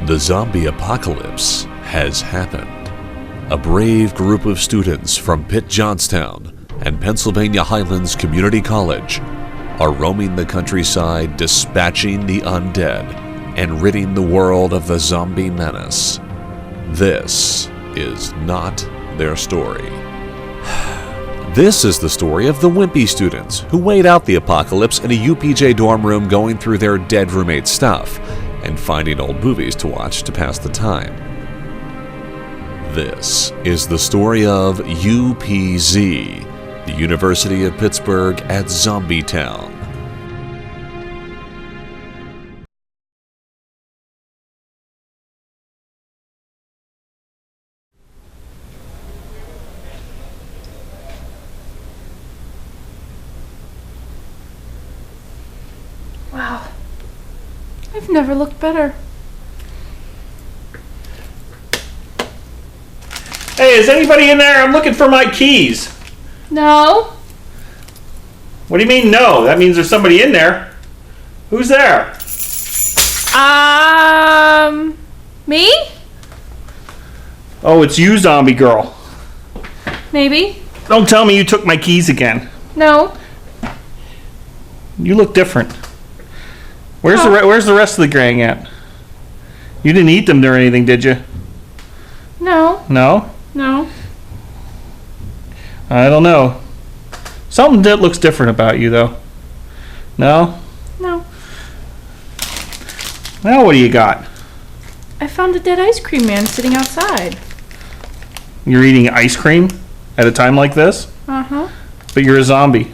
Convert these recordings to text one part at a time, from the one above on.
The zombie apocalypse has happened. A brave group of students from Pitt-Johnstown and Pennsylvania Highlands Community College are roaming the countryside, dispatching the undead and ridding the world of the zombie menace. This is not their story. This is the story of the Wimpy students who wait out the apocalypse in a UPJ dorm room, going through their dead roommate's stuff and finding old movies to watch to pass the time. This is the story of UPZ, the University of Pittsburgh at Zombietown. Wow, I've never looked better. Hey, is anybody in there? I'm looking for my keys. No. What do you mean no? That means there's somebody in there. Who's there? Me? Oh, it's you, zombie girl. Maybe. Don't tell me you took my keys again. No. You look different. Where's the rest of the gang at? You didn't eat them or anything, did you? No. No? No. I don't know. Something that looks different about you, though. No? No. Now what do you got? I found a dead ice cream man sitting outside. You're eating ice cream at a time like this? Uh-huh. But you're a zombie.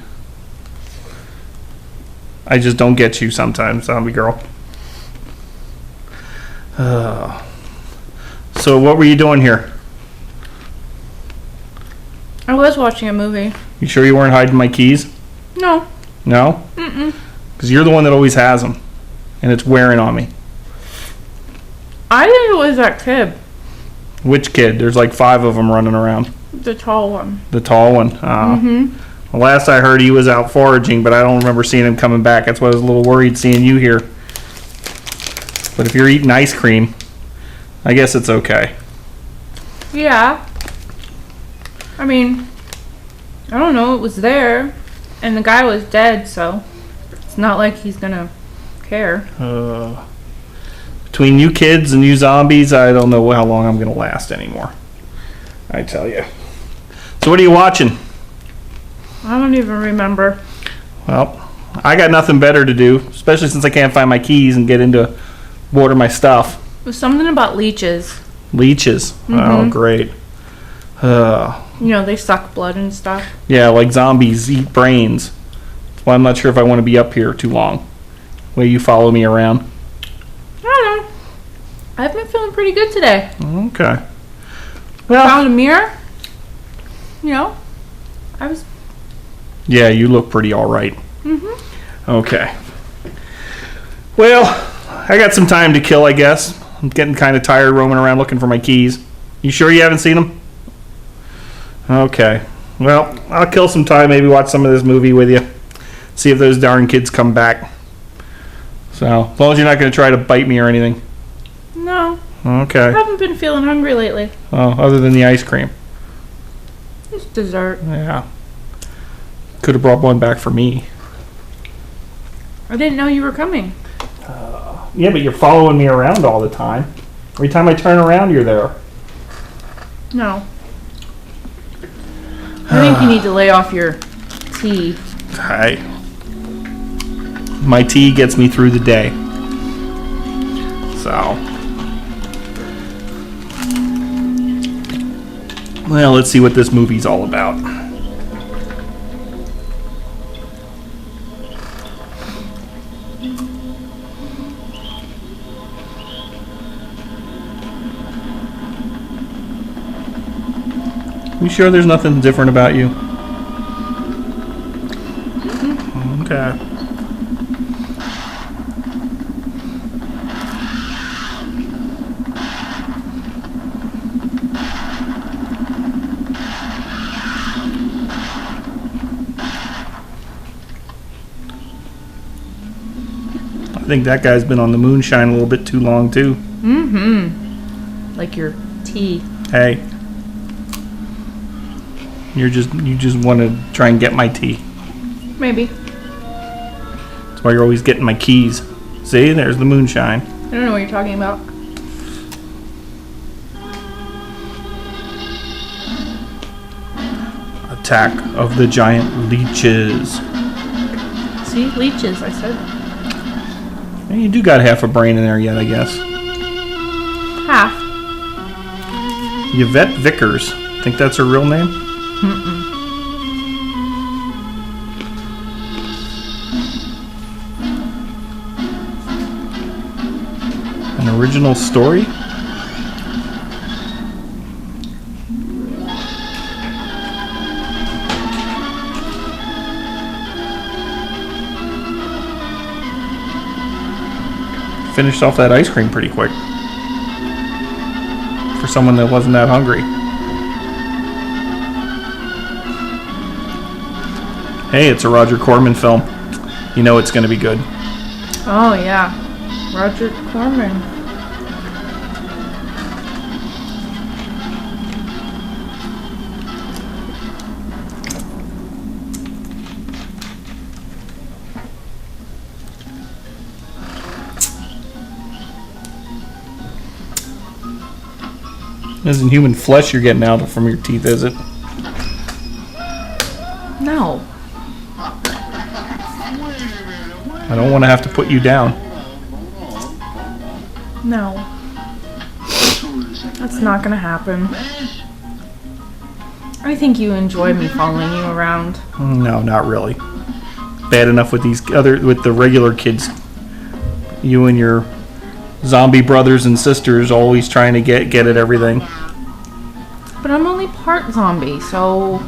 I just don't get you sometimes, zombie girl. So what were you doing here? I was watching a movie. You sure you weren't hiding my keys? No. No? Mm-mm. Because you're the one that always has them. And it's wearing on me. I think it was that kid. Which kid? There's like 5 of them running around. The tall one. The tall one. Mm-hmm. Well, last I heard he was out foraging, but I don't remember seeing him coming back. That's why I was a little worried seeing you here. But if you're eating ice cream, I guess it's okay. Yeah. I mean, I don't know, it was there. And the guy was dead, so it's not like he's gonna care. Between you kids and you zombies, I don't know how long I'm gonna last anymore. I tell you. So what are you watching? I don't even remember. Well, I got nothing better to do, especially since I can't find my keys and get into water my stuff. It was something about leeches. Leeches? Mm-hmm. Oh, great. You know, they suck blood and stuff. Yeah, like zombies eat brains. Well, I'm not sure if I want to be up here too long. Will you follow me around? I don't know. I've been feeling pretty good today. Okay. Well, Found a mirror. You know, I was... Yeah, you look pretty all right. Mm-hmm. Okay. Well, I got some time to kill, I guess. I'm getting kind of tired roaming around looking for my keys. You sure you haven't seen them? Okay. Well, I'll kill some time, maybe watch some of this movie with you. See if those darn kids come back. So, as long as you're not going to try to bite me or anything. No. Okay. I haven't been feeling hungry lately. Oh, other than the ice cream. It's dessert. Yeah. Could have brought one back for me. I didn't know you were coming. Yeah, but you're following me around all the time. Every time I turn around, you're there. No. I think you need to lay off your tea. My tea gets me through the day. So. Well, let's see what this movie's all about. You sure there's nothing different about you? Okay. I think that guy's been on the moonshine a little bit too long, too. Mm-hmm. Like your tea. Hey. You just want to try and get my tea. Maybe. That's why you're always getting my keys. See, there's the moonshine. I don't know what you're talking about. Attack of the Giant Leeches. See, leeches, I said. Well, you do got half a brain in there yet, I guess. Half. Yvette Vickers. Think that's her real name? Mm-mm. An original story? Finished off that ice cream pretty quick. For someone that wasn't that hungry. Hey, it's a Roger Corman film. You know it's going to be good. Oh, yeah. Roger Corman. Isn't human flesh you're getting out from your teeth, is it? No. I don't want to have to put you down. No. That's not gonna happen. I think you enjoy me following you around. No, not really. Bad enough with with the regular kids. You and your zombie brothers and sisters always trying to get at everything. But I'm only part zombie, so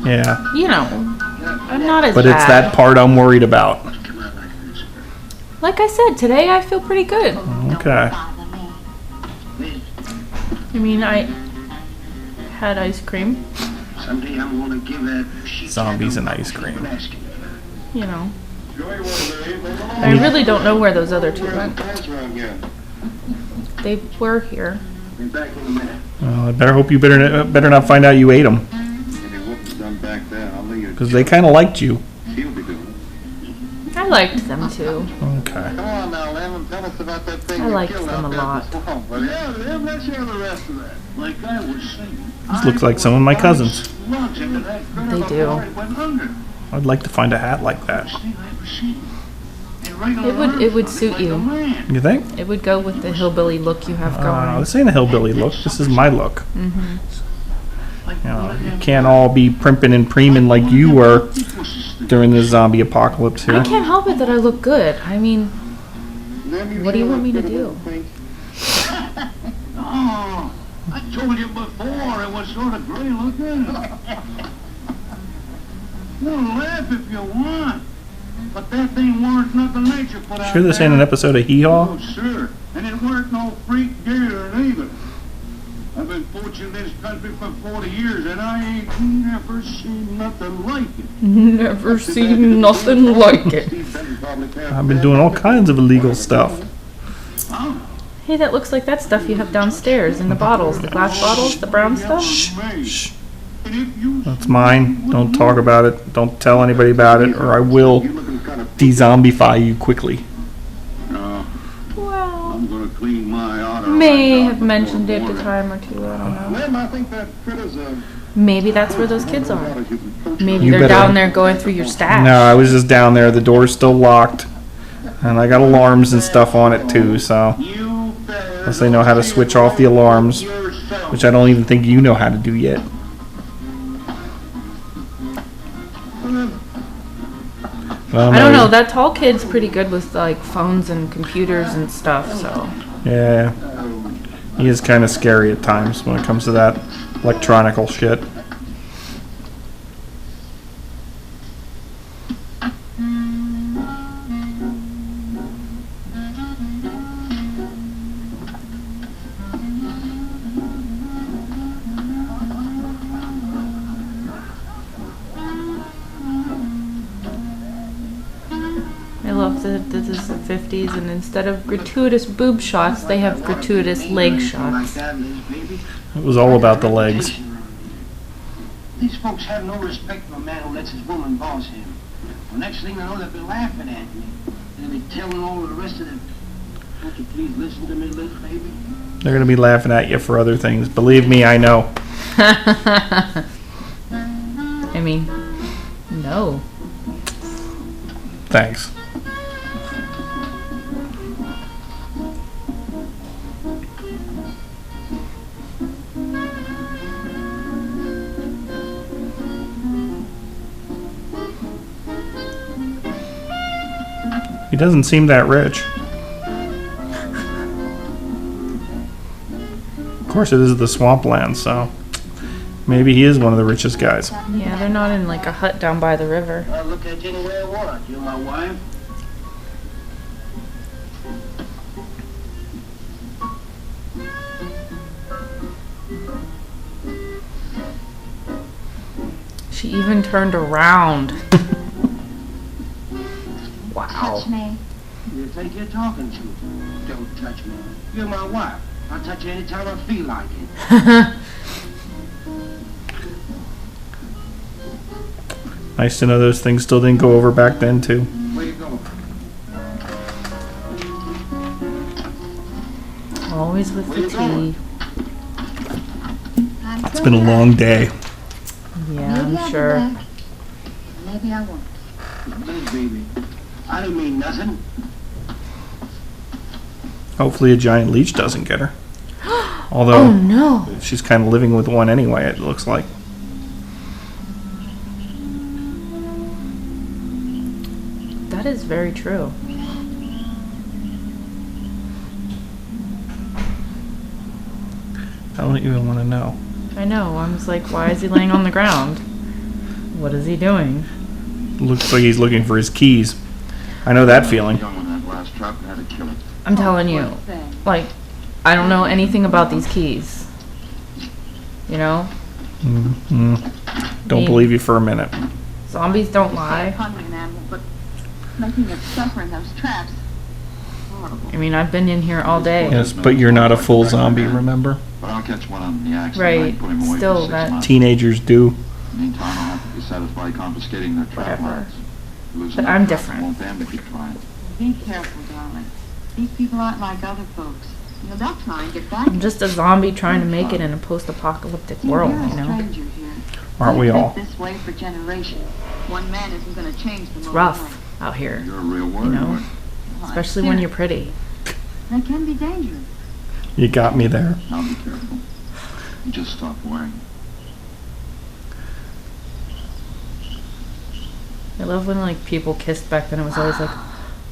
Yeah. you know, I'm not as But bad. it's that part I'm worried about. Like I said, today I feel pretty good. Okay. I mean, I had ice cream, Someday I'm gonna give that Zombies and ice cream. you know. I really don't know where those other two went. They were here. Be back in a minute. Well, I better hope you better not find out you ate them. If it wasn't done back there, I'll leave you. Because they kind of liked you. She'll be doing it. I liked them too. Okay. Come on now, Lemon, tell us about that thing I you liked killed them out a there lot. at the swamp, will ya? Yeah, Lem, let's hear the rest of that. Like I was saying. These look like some of my cousins. They do. I'd like to find a hat like that. It would suit you. You think? It would go with the hillbilly look you have going. This ain't a hillbilly look. This is my look. Mm-hmm. You know, you can't all be primping and preeming like you were during the zombie apocalypse here. I can't help it that I look good. I mean, what do you want me to do? Oh, I told you before it was sort of gray looking. You laugh if you want, but that thing weren't nothing nature put out Sure this ain't an episode of Hee Haw? Oh, sure. And it weren't no freak gator neither. I've been poaching this country for 40 years and I ain't never seen nothing like it. Never seen nothing like it. I've been doing all kinds of illegal stuff. Huh? Hey, that looks like that stuff you have downstairs in the bottles, the glass bottles, the brown stuff. Shh. That's mine. Don't talk about it. Don't tell anybody about it, or I will de-zombify you quickly. No, Well, I'm gonna clean my auto. may have mentioned it a time or two. I don't know. Lem, I think that critter's a... Maybe that's where those kids are. Maybe You they're better- down there going through your stash. No, I was just down there. The door's still locked. And I got alarms and stuff on it too, so... Unless they know how to switch off the alarms, which I don't even think you know how to do yet. Well, I don't know. That tall kid's pretty good with like phones and computers and stuff. So Yeah. He is kind of scary at times when it comes to that electronical shit. this is the 50s, and instead of gratuitous boob shots, they have gratuitous leg shots. It was all about the legs. These folks have no respect for a man who lets his woman boss him. The next thing they know, they'll be laughing at me. They'll be telling all the rest of them, won't you please listen to me, little baby? They're going to be laughing at you for other things. Believe me, I know. I mean, no. Thanks. He doesn't seem that rich. Of course, it is the swampland, so maybe he is one of the richest guys. Yeah, they're not in like a hut down by the river. I'll look at you anywhere I want. You're my wife. She even turned around. Wow. Touch me. You think you're talking to? Don't touch me. You're my wife. I'll touch you anytime I feel like it. Nice to know those things still didn't go over back then, too. Where you going? Always with the tea. It's been a long day. Yeah, Maybe I'm I'll sure. go back. Maybe I won't. Please, baby. I don't mean nothing. Hopefully a giant leech doesn't get her. Oh Although no. she's kind of living with one anyway, it looks like. That is very true. I don't even want to know. I know. I was like, why is he laying on the ground? What is he doing? Looks like he's looking for his keys. I know that feeling. I'm telling you, like, I don't know anything about these keys. You know? Don't believe you for a minute. Zombies don't lie. Hungry an animal, but making it suffer in those traps. Horrible. I mean, I've been in here all day. Yes, but you're not a full zombie, remember? But I'll catch one on the accident. Right. Put him away Still, for 6 that- months. Teenagers do. Meantime, I'll have to be satisfied confiscating their trap Whatever. lines. Losing But their I'm traps different. won't damn to keep trying. Be careful, darling. These people aren't like other folks. You know, they'll try and get back. I'm just a zombie trying to make it in a post-apocalyptic world, You're a you know? stranger here. Aren't we You've all? lived this way for generations. One man isn't going to change them It's overnight. rough out here, You're a real you warrior. know? Well, Especially I'm when serious. you're pretty. They can be dangerous. You got me there. I'll be careful. You just stop worrying. I love when, like, people kissed back then. It was always like,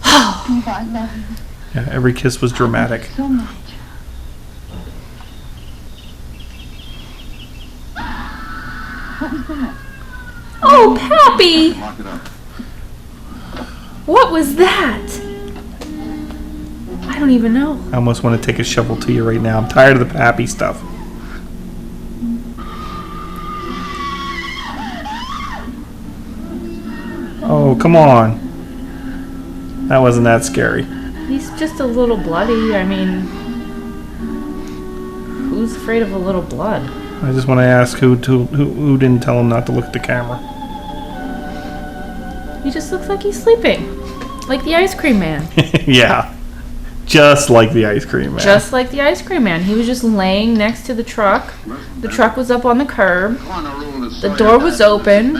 Oh, I love you Yeah, every kiss was dramatic. so much. What was that? oh, Pappy! Lock it up. What was that? I don't even know. I almost want to take a shovel to you right now. I'm tired of the happy stuff. Oh, come on. That wasn't that scary. He's just a little bloody. I mean, who's afraid of a little blood? I just want to ask who didn't tell him not to look at the camera. He just looks like he's sleeping. Like the ice cream man. Yeah. Just like the ice cream man. Just like the ice cream man. He was just laying next to the truck. The truck was up on the curb. The door was open.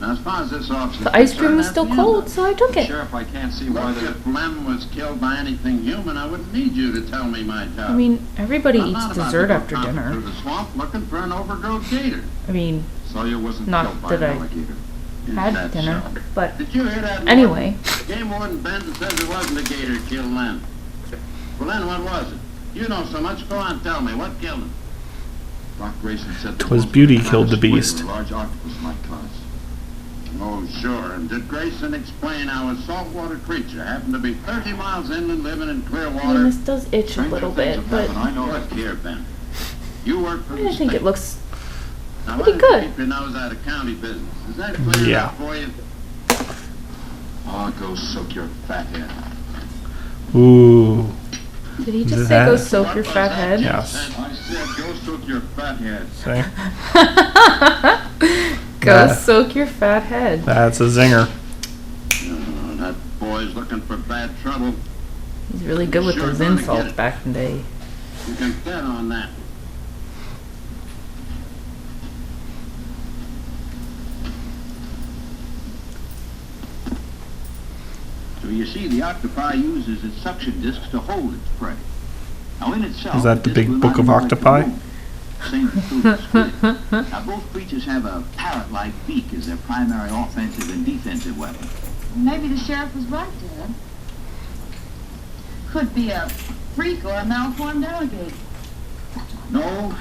Now, as far as this officer's The ice cream was concerned, still cold, so I took it. Sheriff, I can't see why Look, if Lem was killed by anything human, I wouldn't need you to tell me my job. I mean, everybody I'm eats not about dessert to go after tromping dinner. through the swamp looking for an overgrown gator. I mean, Sawyer wasn't Not killed by that an I alligator. Is had that dinner, so? but Did you hear that? anyway. Game warden Benton says it wasn't a gator that killed Lem. Well, then what was it? You know so much. Go on, tell me. What killed him? Doc Grayson said that 'Twas most beauty of the killed the squid beast. a large octopus might cause. Oh, sure. And did Grayson explain how a saltwater creature happened to be 30 miles inland living in clear I mean, water? this does itch a Stranger little things bit, have but happened, I know Look that. here, Ben. You work for I the think state. it looks Now, pretty why don't you good. keep your nose out of county business? Is that clear Yeah. enough for you? Oh, go soak your fat head. Ooh. Did he Is just it say go that? soak your fat head? Yes. I said go soak your fat head. See? Go Yeah. soak your fat head. That's a zinger. That boy's looking for bad trouble. He's really good with Sure those gonna get insults it. back in the day. You can bet on that. So you see, the octopi uses its suction discs to hold its prey. Now in itself, Is that the disc big will book not of move like a octopi? rope. Same is true of squid. Now both creatures have a parrot-like beak as their primary offensive and defensive weapon. Maybe the sheriff was right, Dad. Could be a freak or a malformed alligator. No,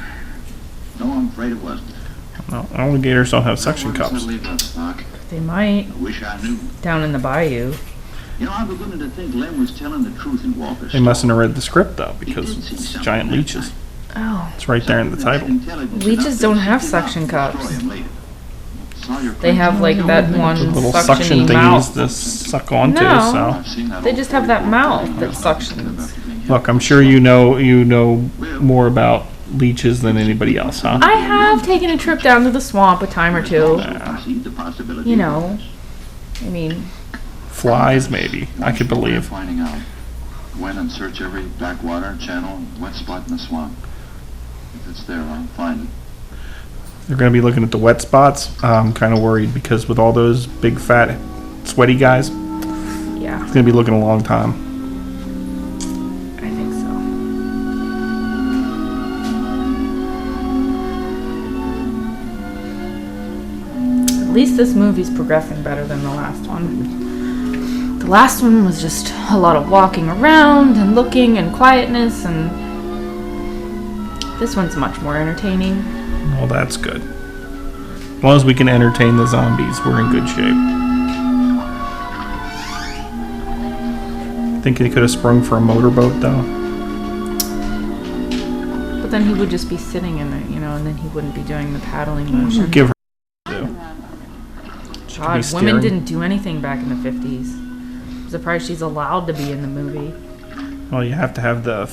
I'm afraid it wasn't. No, alligators don't have suction Where does cups. that leave us, Doc? They might I wish I knew. down in the bayou. You know, I'm beginning to think Lem was telling the truth in Walker's They mustn't have read the script though, because it's Giant Leeches. Oh. It's right there in the title. Leeches don't have suction cups. They have like that one The little suction suctiony thingies mouth. to suck onto. No. So They just have that mouth that suctions. look, I'm sure you know more about leeches than anybody else, huh? I have taken a trip down to the swamp a time or two. You know, I mean, Flies, maybe. I could believe. Finding out. Go in and search every backwater, channel, wet spot in the swamp. If it's there, I'll find it. They're going to be looking at the wet spots. I'm kind of worried because with all those big, fat, sweaty guys, it's yeah, going to be looking a long time. I think so. At least this movie's progressing better than the last one. The last one was just a lot of walking around and looking and quietness, and this one's much more entertaining. Well, that's good. As long as we can entertain the zombies, we're in good shape. Think he could have sprung for a motorboat, though? But then he would just be sitting in it, you know, and then he wouldn't be doing the paddling motion. Give her. God, be women steering. didn't do anything back in the 50s. I'm surprised she's allowed to be in the movie. Well, you have to have the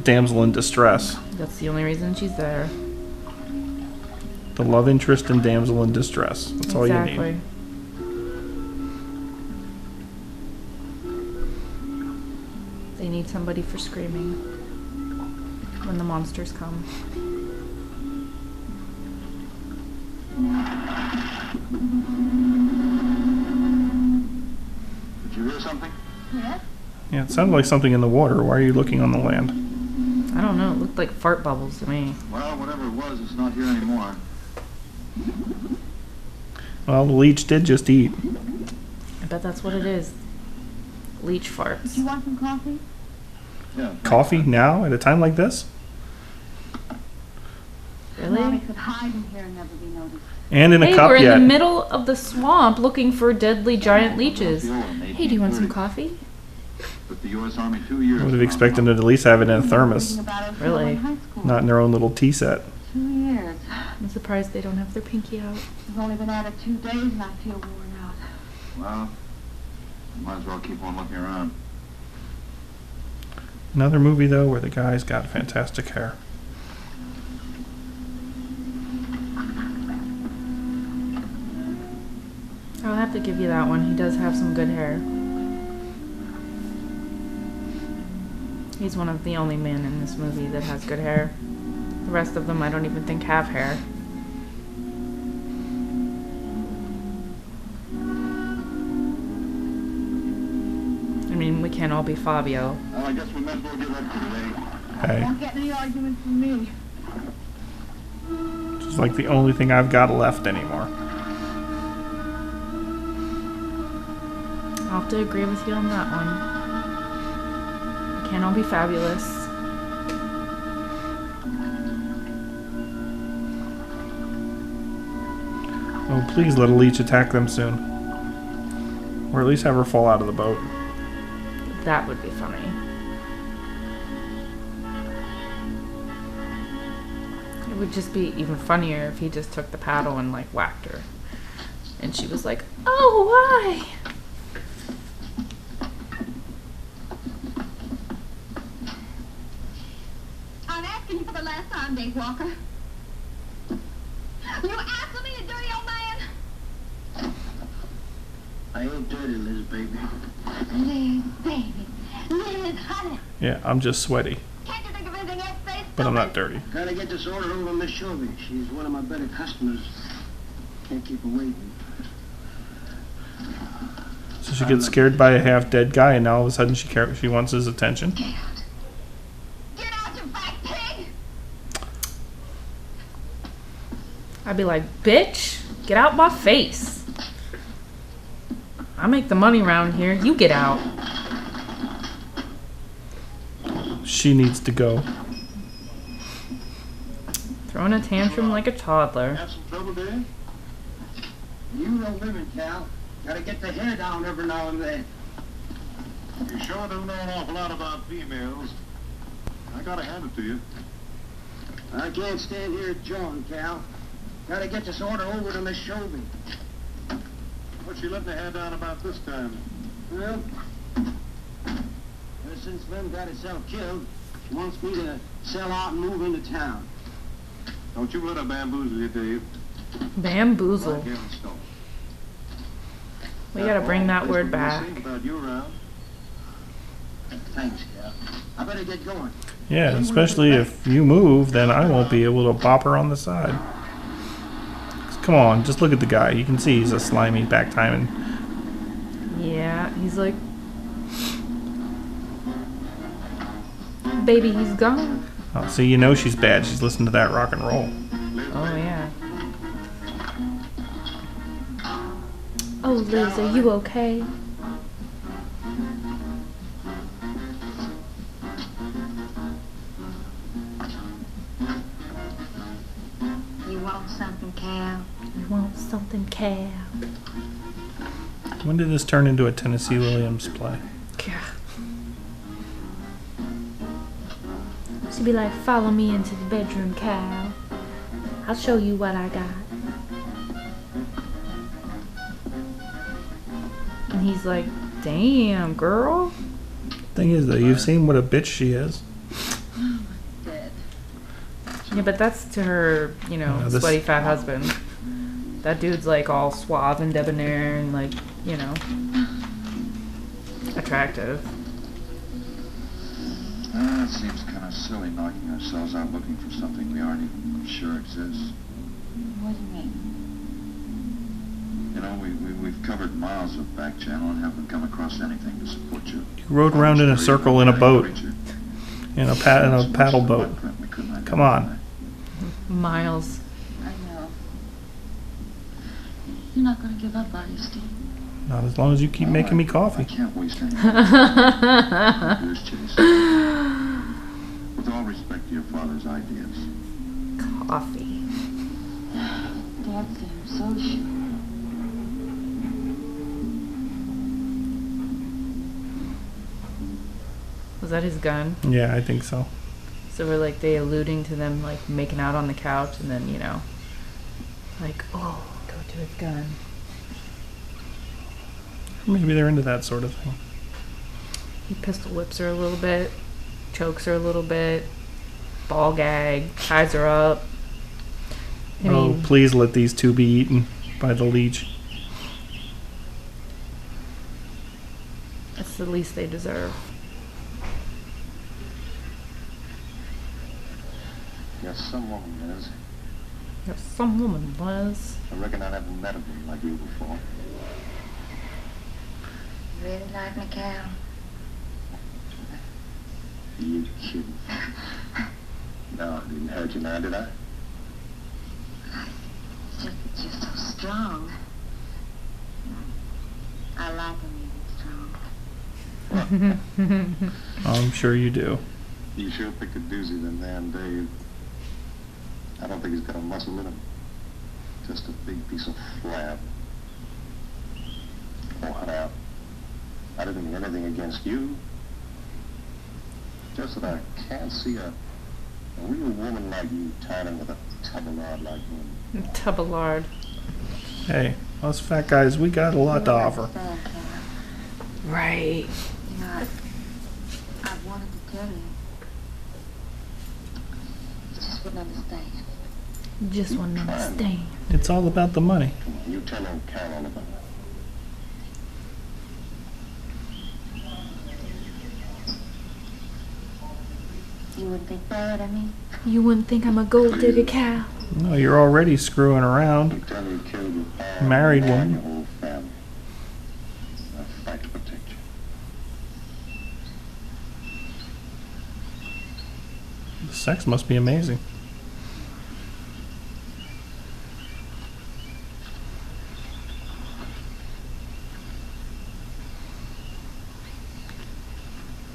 damsel in distress. That's the only reason she's there. The love interest and damsel in distress. That's all you Exactly. need. They need somebody for screaming when the monsters come. Did you hear something? Yes? Yeah, it sounded like something in the water. Why are you looking on the land? I don't know, it looked like fart bubbles to me. Well, whatever it was, it's not here anymore. Well, the leech did just eat. I bet that's what it is. Leech farts. Do you want some coffee? Yeah. Coffee now at a time like this? Mommy Really? could hide in here and never be noticed. And in a Hey, cup we're in yet. the middle of the swamp looking for deadly giant leeches. Hey, do you want some coffee? But the U.S. Army 2 years. I would have expected them to at least have it in a thermos, Reading about it Really? in high school. not in their own little tea set. 2 years. I'm surprised they don't have their pinky out. I've only been at it 2 days and I feel worn out. Well, might as well keep on looking around. Another movie, though, where the guy's got fantastic hair. I'll have to give you that one. He does have some good hair. He's one of the only men in this movie that has good hair. The rest of them I don't even think have hair. I mean, we can't all be Fabio. Well, I guess we might as well give up for today. Hey, Won't get any arguments from me. it's like the only thing I've got left anymore. I'll have to agree with you on that one. We can't all be fabulous. Oh, please let a leech attack them soon. Or at least have her fall out of the boat. That would be funny. It would just be even funnier if he just took the paddle and like whacked her. And she was like, "Oh, why?" asking you for the last time, Dave Walker. You asking me to dirty old man? I ain't dirty, Liz, baby. Liz, baby. Liz, honey. Yeah, I'm just sweaty, Can't you think of anything else, Dave? but I'm not dirty. Gotta get this order over to Miss Shelby. She's one of my better customers. Can't keep her waiting. So she gets scared by a half-dead guy, and now all of a sudden she wants his attention. Get out. Get out, you fat pig. I'd be like, bitch, get out my face. I make the money around here. You get out. She needs to go. Throwing a tantrum like a toddler. Have some trouble, Dave? You don't live in Cal. Gotta get the hair down every now and then. You sure do know an awful lot about females. I gotta hand it to you. I can't stand here at John, Cal. Gotta get this order over to Miss Shelby. What's she letting the hair down about this time? Well, ever since Lem got herself killed, she wants me to sell out and move into town. Don't you let her bamboozle you, Dave. Bamboozle. Like Stone. We gotta bring that word back. About you around. Thanks, Cal. I better get going. Yeah, especially if you move, then I won't be able to bop her on the side. Come on, just look at the guy. You can see he's a slimy back timing. Yeah, he's like, baby, he's gone. Oh, so you know she's bad. She's listening to that rock and roll. Oh, yeah. Oh, Liz, are you okay? You want something, Cal? You want something, Cal? When did this turn into a Tennessee Williams play? Yeah. She'd be like, follow me into the bedroom, Cal. I'll show you what I got. And he's like, damn, girl. Thing is, though, you've seen what a bitch she is. Dead. Yeah, but that's to her, you know, Yeah, this- sweaty fat husband. That dude's like all suave and debonair and like, you know, attractive. It seems kind of silly knocking ourselves out looking for something we aren't even sure exists. What do you mean? You know, we've covered miles of back channel and haven't come across anything to support you. You rode around in a circle in a boat, in a paddle boat. Come on. Miles. I know. You're not going to give up, are you, Steve? Not as long as you keep making me I coffee. can't waste any more. Goose chase. With all respect to your father's ideas. Coffee. Dad seems so sure. Was that his gun? Yeah, I think so. So were like they alluding to them like making out on the couch and then, you know, like, oh, go to his gun. Maybe they're into that sort of thing. He pistol whips her a little bit, chokes her a little bit, ball gag, ties her up. I Oh, mean, please let these two be eaten by the leech. that's the least they deserve. You're some woman, Liz. If some woman was. I reckon I never met a woman like you before. Really like me, Cal? You kidding? No, I didn't hurt you now, did I? Just that you're so strong. I like him even strong. I'm sure you do. You sure picked a doozy, then, man, Dave. I don't think he's got a muscle in him. Just a big piece of flab. Oh, honey, I didn't mean anything against you. Just that I can't see a real woman like you tied in with a tubbalard like him. Tubbalard. Hey, us fat guys, we got a lot to offer. Cal. Right. You know, I wanted to tell you. wouldn't understand. Just wouldn't understand. It's all about the money. You tell old Cal all about it. You wouldn't think that, I mean? You wouldn't think I'm a gold digger, Cal. No, you're already screwing around. You tell me you killed your father, Married and woman. your whole family. I'll fight to protect you. The sex must be amazing.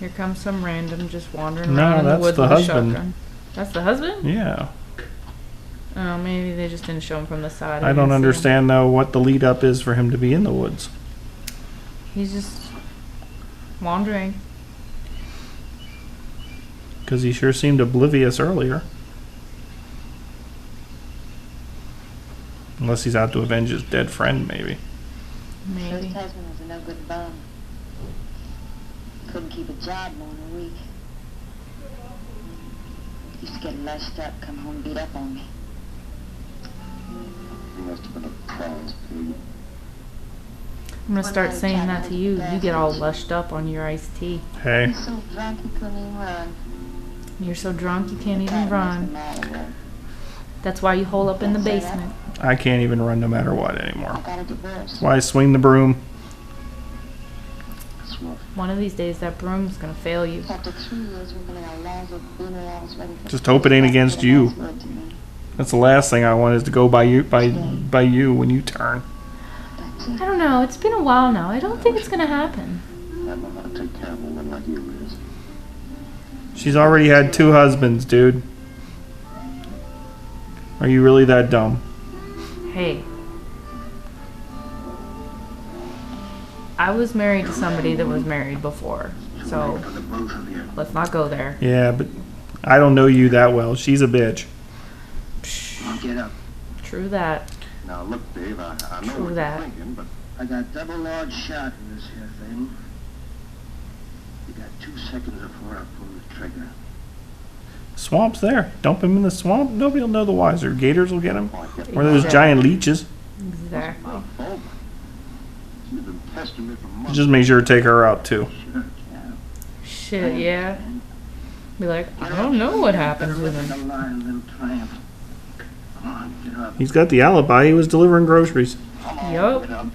Here comes some random just wandering No, around in the that's woods the with a husband. shotgun. That's the husband? Yeah. Oh, maybe they just didn't show him from the side. I didn't don't see him. understand though what the lead up is for him to be in the woods. He's just wandering. Because he sure seemed oblivious earlier. Unless he's out to avenge his dead friend, maybe. Maybe. First husband was a no good bum. Couldn't keep a job more than a week. Used to get lushed up, come home beat up on me. You must have been a prize pig. I'm gonna start saying that to you. You get all lushed up on your iced tea. Hey, He's so drunk he couldn't even run. You're so drunk you can't even run. That's why you hole up in the basement. I can't even run no matter what anymore. I got a divorce. That's why I swing the broom. That's rough. One of these days that broom's gonna fail you. After 2 years, we're gonna have laws of funerals ready for Just hope it ain't against you. That's the last thing I want is to go by you when you turn. I don't know. It's been a while now. I don't think it's gonna happen. I don't know how to take care of a woman like you, Liz. She's already had 2 husbands, dude. Are you really that dumb? Hey. I was married to somebody that was married before. So For the both of you. let's not go there. Yeah, but I don't know you that well. She's a bitch. I'll get up. True that. Now look, Dave, I know True what that. you're thinking, but I got double large shot in this here thing. You got 2 seconds before I pull the trigger. Swamp's there. Dump him in the swamp. Nobody will know the wiser. Gators will get him. oh, I get Or those giant leeches. Exactly. my fault. You've been pestering me for months. Just make sure to take her out too. Sure, yeah. Shit, yeah. Be like, I don't know what happened to The them. line, little tramp. Come on, get up. He's got the alibi. He was delivering groceries. Come on, Yup. get up.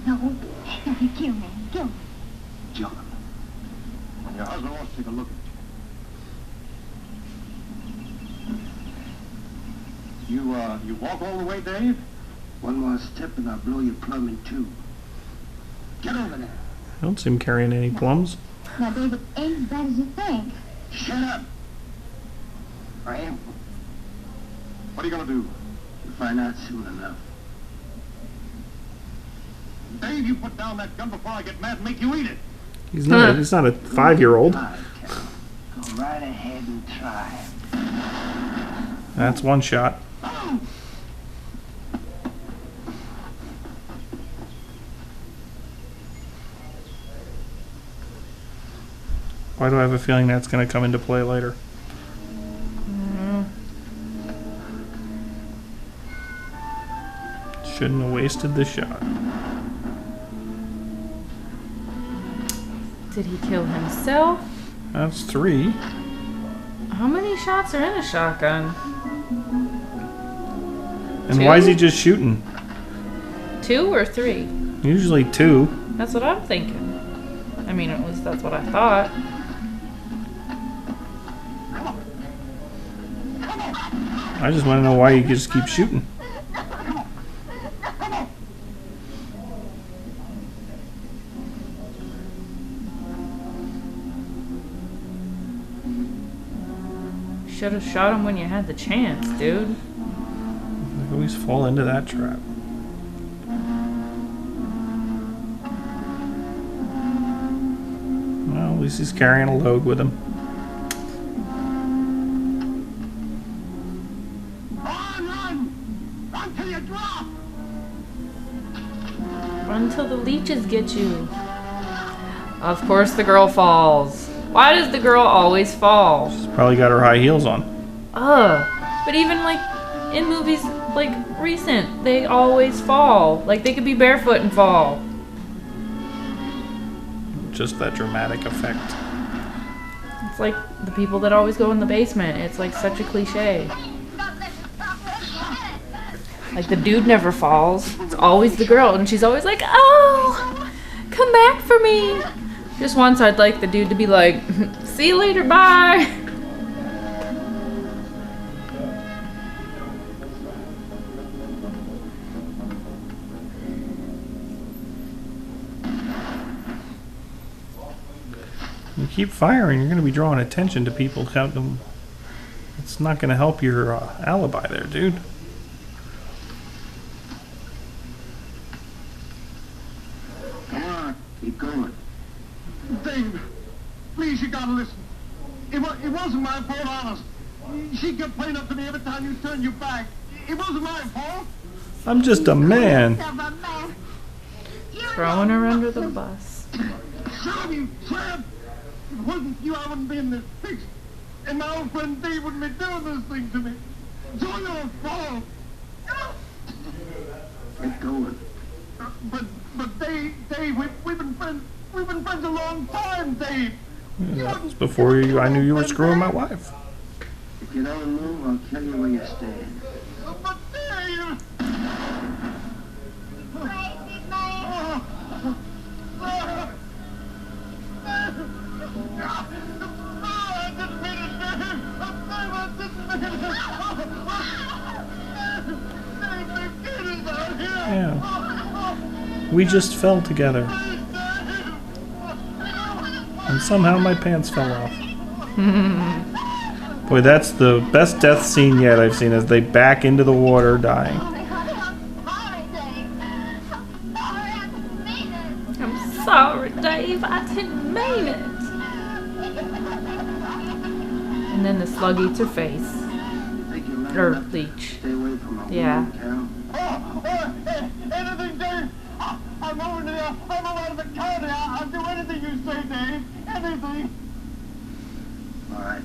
No, kill me, kill me. John, when your husband wants to take a look at you. You walk all the way, Dave? One more step and I'll blow your plumb in 2. Get over there. I don't see him carrying any plums. Now, David, ain't as bad as you think. Shut up. I am. What are you gonna do? You'll find out soon enough. Dave, you put down that gun before I get mad and make you eat it. He's not. He's not a 5-year-old. Try, Cal. Go right ahead and try. That's one shot. Why do I have a feeling that's going to come into play later? Shouldn't have wasted the shot. Did he kill himself? That's 3. How many shots are in a shotgun? And why is he just shooting? 2 or 3? Usually 2. That's what I'm thinking. I mean, at least that's what I thought. I just want to know why you just keep shooting. Should have shot him when you had the chance, dude. I always fall into that trap. Well, at least he's carrying a load with him. Run! Run till you drop! Run till the leeches get you. Of course the girl falls. Why does the girl always fall? She's probably got her high heels on. Ugh. But even like in movies like recent, they always fall. Like they could be barefoot and fall. Just that dramatic effect. It's like the people that always go in the basement. It's like such a cliche. Like the dude never falls. It's always the girl, and she's always like, "Oh, come back for me." Just once, I'd like the dude to be like, "See you later, bye." You keep firing, you're going to be drawing attention to people. It's not going to help your alibi there, dude. Come on, keep going. Dave, please, you gotta listen. It wasn't my fault, honest. She kept playing up to me every time you turned your back. It wasn't my fault. I'm just a man. Throwing her under the bus. Shut you tramp! If it wasn't you, I wouldn't be in this fix. And my old friend Dave wouldn't be doing this thing to me. It's all your fault. Get going. But Dave, we've been friends a long time, Dave. That was before I knew you were screwing my wife. If you don't move, I'll tell you where you stand. But Dave! Crazy man. Yeah. We just fell together. And somehow my pants fell off. Boy, that's the best death scene yet I've seen, as they back into the water dying. I'm sorry, Dave. I didn't mean it. And then the slug eats her face. Or leech. Stay away from her. Yeah. Anything, Dave. I'm over to the county. I'll do anything you say, Dave. Anything. All right.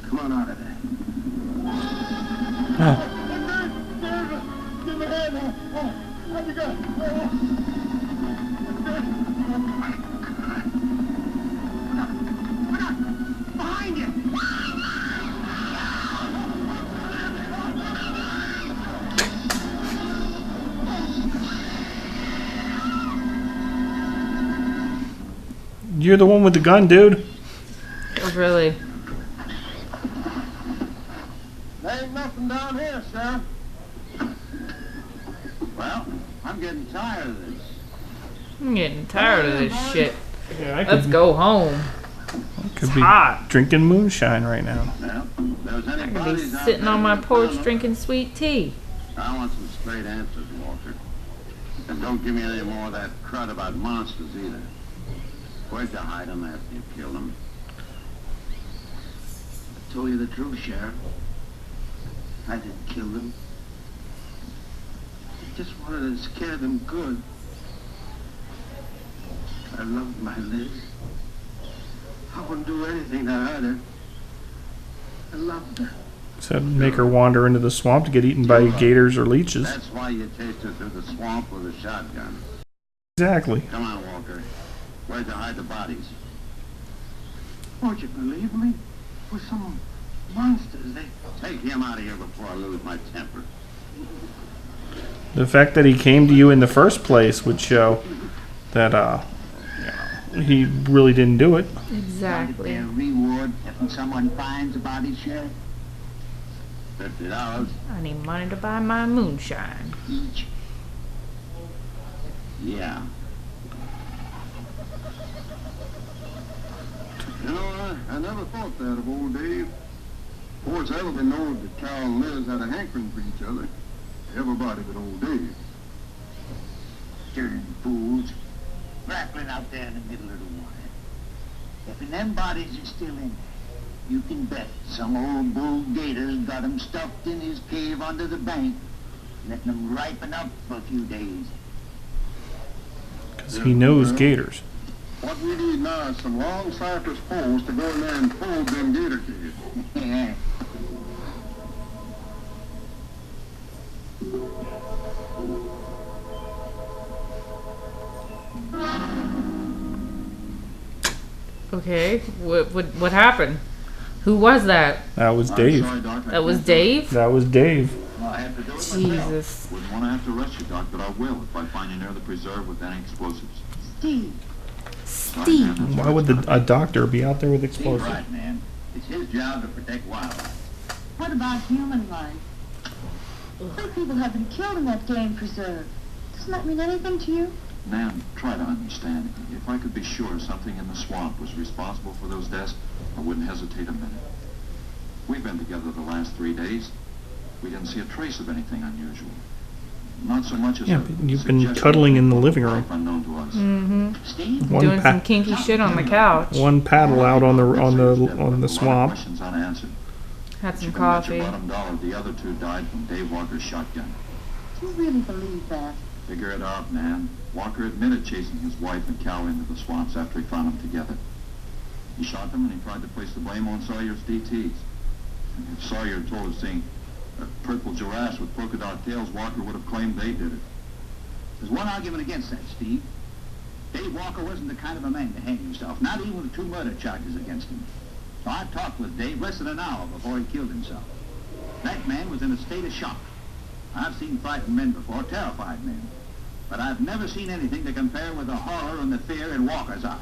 Come on out of there. Give me a hand. Let me go. Behind you. You're the one with the gun, dude. Oh, really? There ain't nothing down here, Sheriff. Well, I'm getting tired of this. I'm getting tired of this shit. Yeah, Let's go home. Could be hot. drinking moonshine right now. Well, if there's any I'm gonna be bodies out sitting there on my that porch follow, drinking sweet tea. I want some straight answers, Walker. And don't give me any more of that crud about monsters either. Where'd you hide them after you killed them? I told you the truth, Sheriff. I didn't kill them. I just wanted to scare them good. I loved my Liz. I wouldn't do anything to hurt her. I loved her. Said make her wander into the swamp to get eaten by gators or leeches. That's why you chased her through the swamp with a shotgun. Exactly. Come on, Walker. Where'd you hide the bodies? Won't you believe me? With some monsters, they... Take him out of here before I lose my temper. The fact that he came to you in the first place would show that he really didn't do it. Exactly. Their reward if someone finds the body, Sheriff? $50 I need money to buy my moonshine. each. Yeah. You know, I never thought that of old Dave. Of course, everybody knows that Carol and Liz had a hankering for each other. Everybody but old Dave. Dirty fools. Grappling out there in the middle of the water. If them bodies are still in there, you can bet some old bull gator's got 'em stuffed in his cave under the bank, letting 'em ripen up for a few days. Because he knows gators. What we need now is some long cypress poles to go in there and fold them gator caves. Yeah. Okay, what happened? Who was that? That was Dave. I'm sorry, Doc. That was Dave? That was Dave. Well, I have to do it myself. Jesus. Wouldn't want to have to arrest you, Doc, but I will if I find you near the preserve with any explosives. Steve, Sorry, man, that's Why what would it's a doctor be out there with Steve's explosives? right, man. It's his job to protect wildlife. what about human life? 3 people have been killed in that game preserve. Doesn't that mean anything to you? Ma'am, try to understand. If I could be sure something in the swamp was responsible for those deaths, I wouldn't hesitate a minute. We've been together the last 3 days. We didn't see a trace of anything unusual. Not so much as Yeah, a but you've been suggestion cuddling in the of living room. life unknown to us. Mm-hmm. Steve? One Doing some pa- kinky shit on the couch. one paddle out on the A lot of swamp. questions unanswered. Had But some you can bet your coffee. bottom dollar the other 2 died from Dave Walker's shotgun. Do you really believe that? Figure it out, man. Walker admitted chasing his wife and cow into the swamps after he found them together. He shot them and he tried to place the blame on Sawyer's DTs. And if Sawyer had told us seeing purple giraffes with polka dot tails, Walker would have claimed they did it. There's one argument against that, Steve. Dave Walker wasn't the kind of a man to hang himself, not even with 2 murder charges against him. So I talked with Dave less than an hour before he killed himself. That man was in a state of shock. I've seen frightened men before, terrified men. But I've never seen anything to compare with the horror and the fear in Walker's eyes.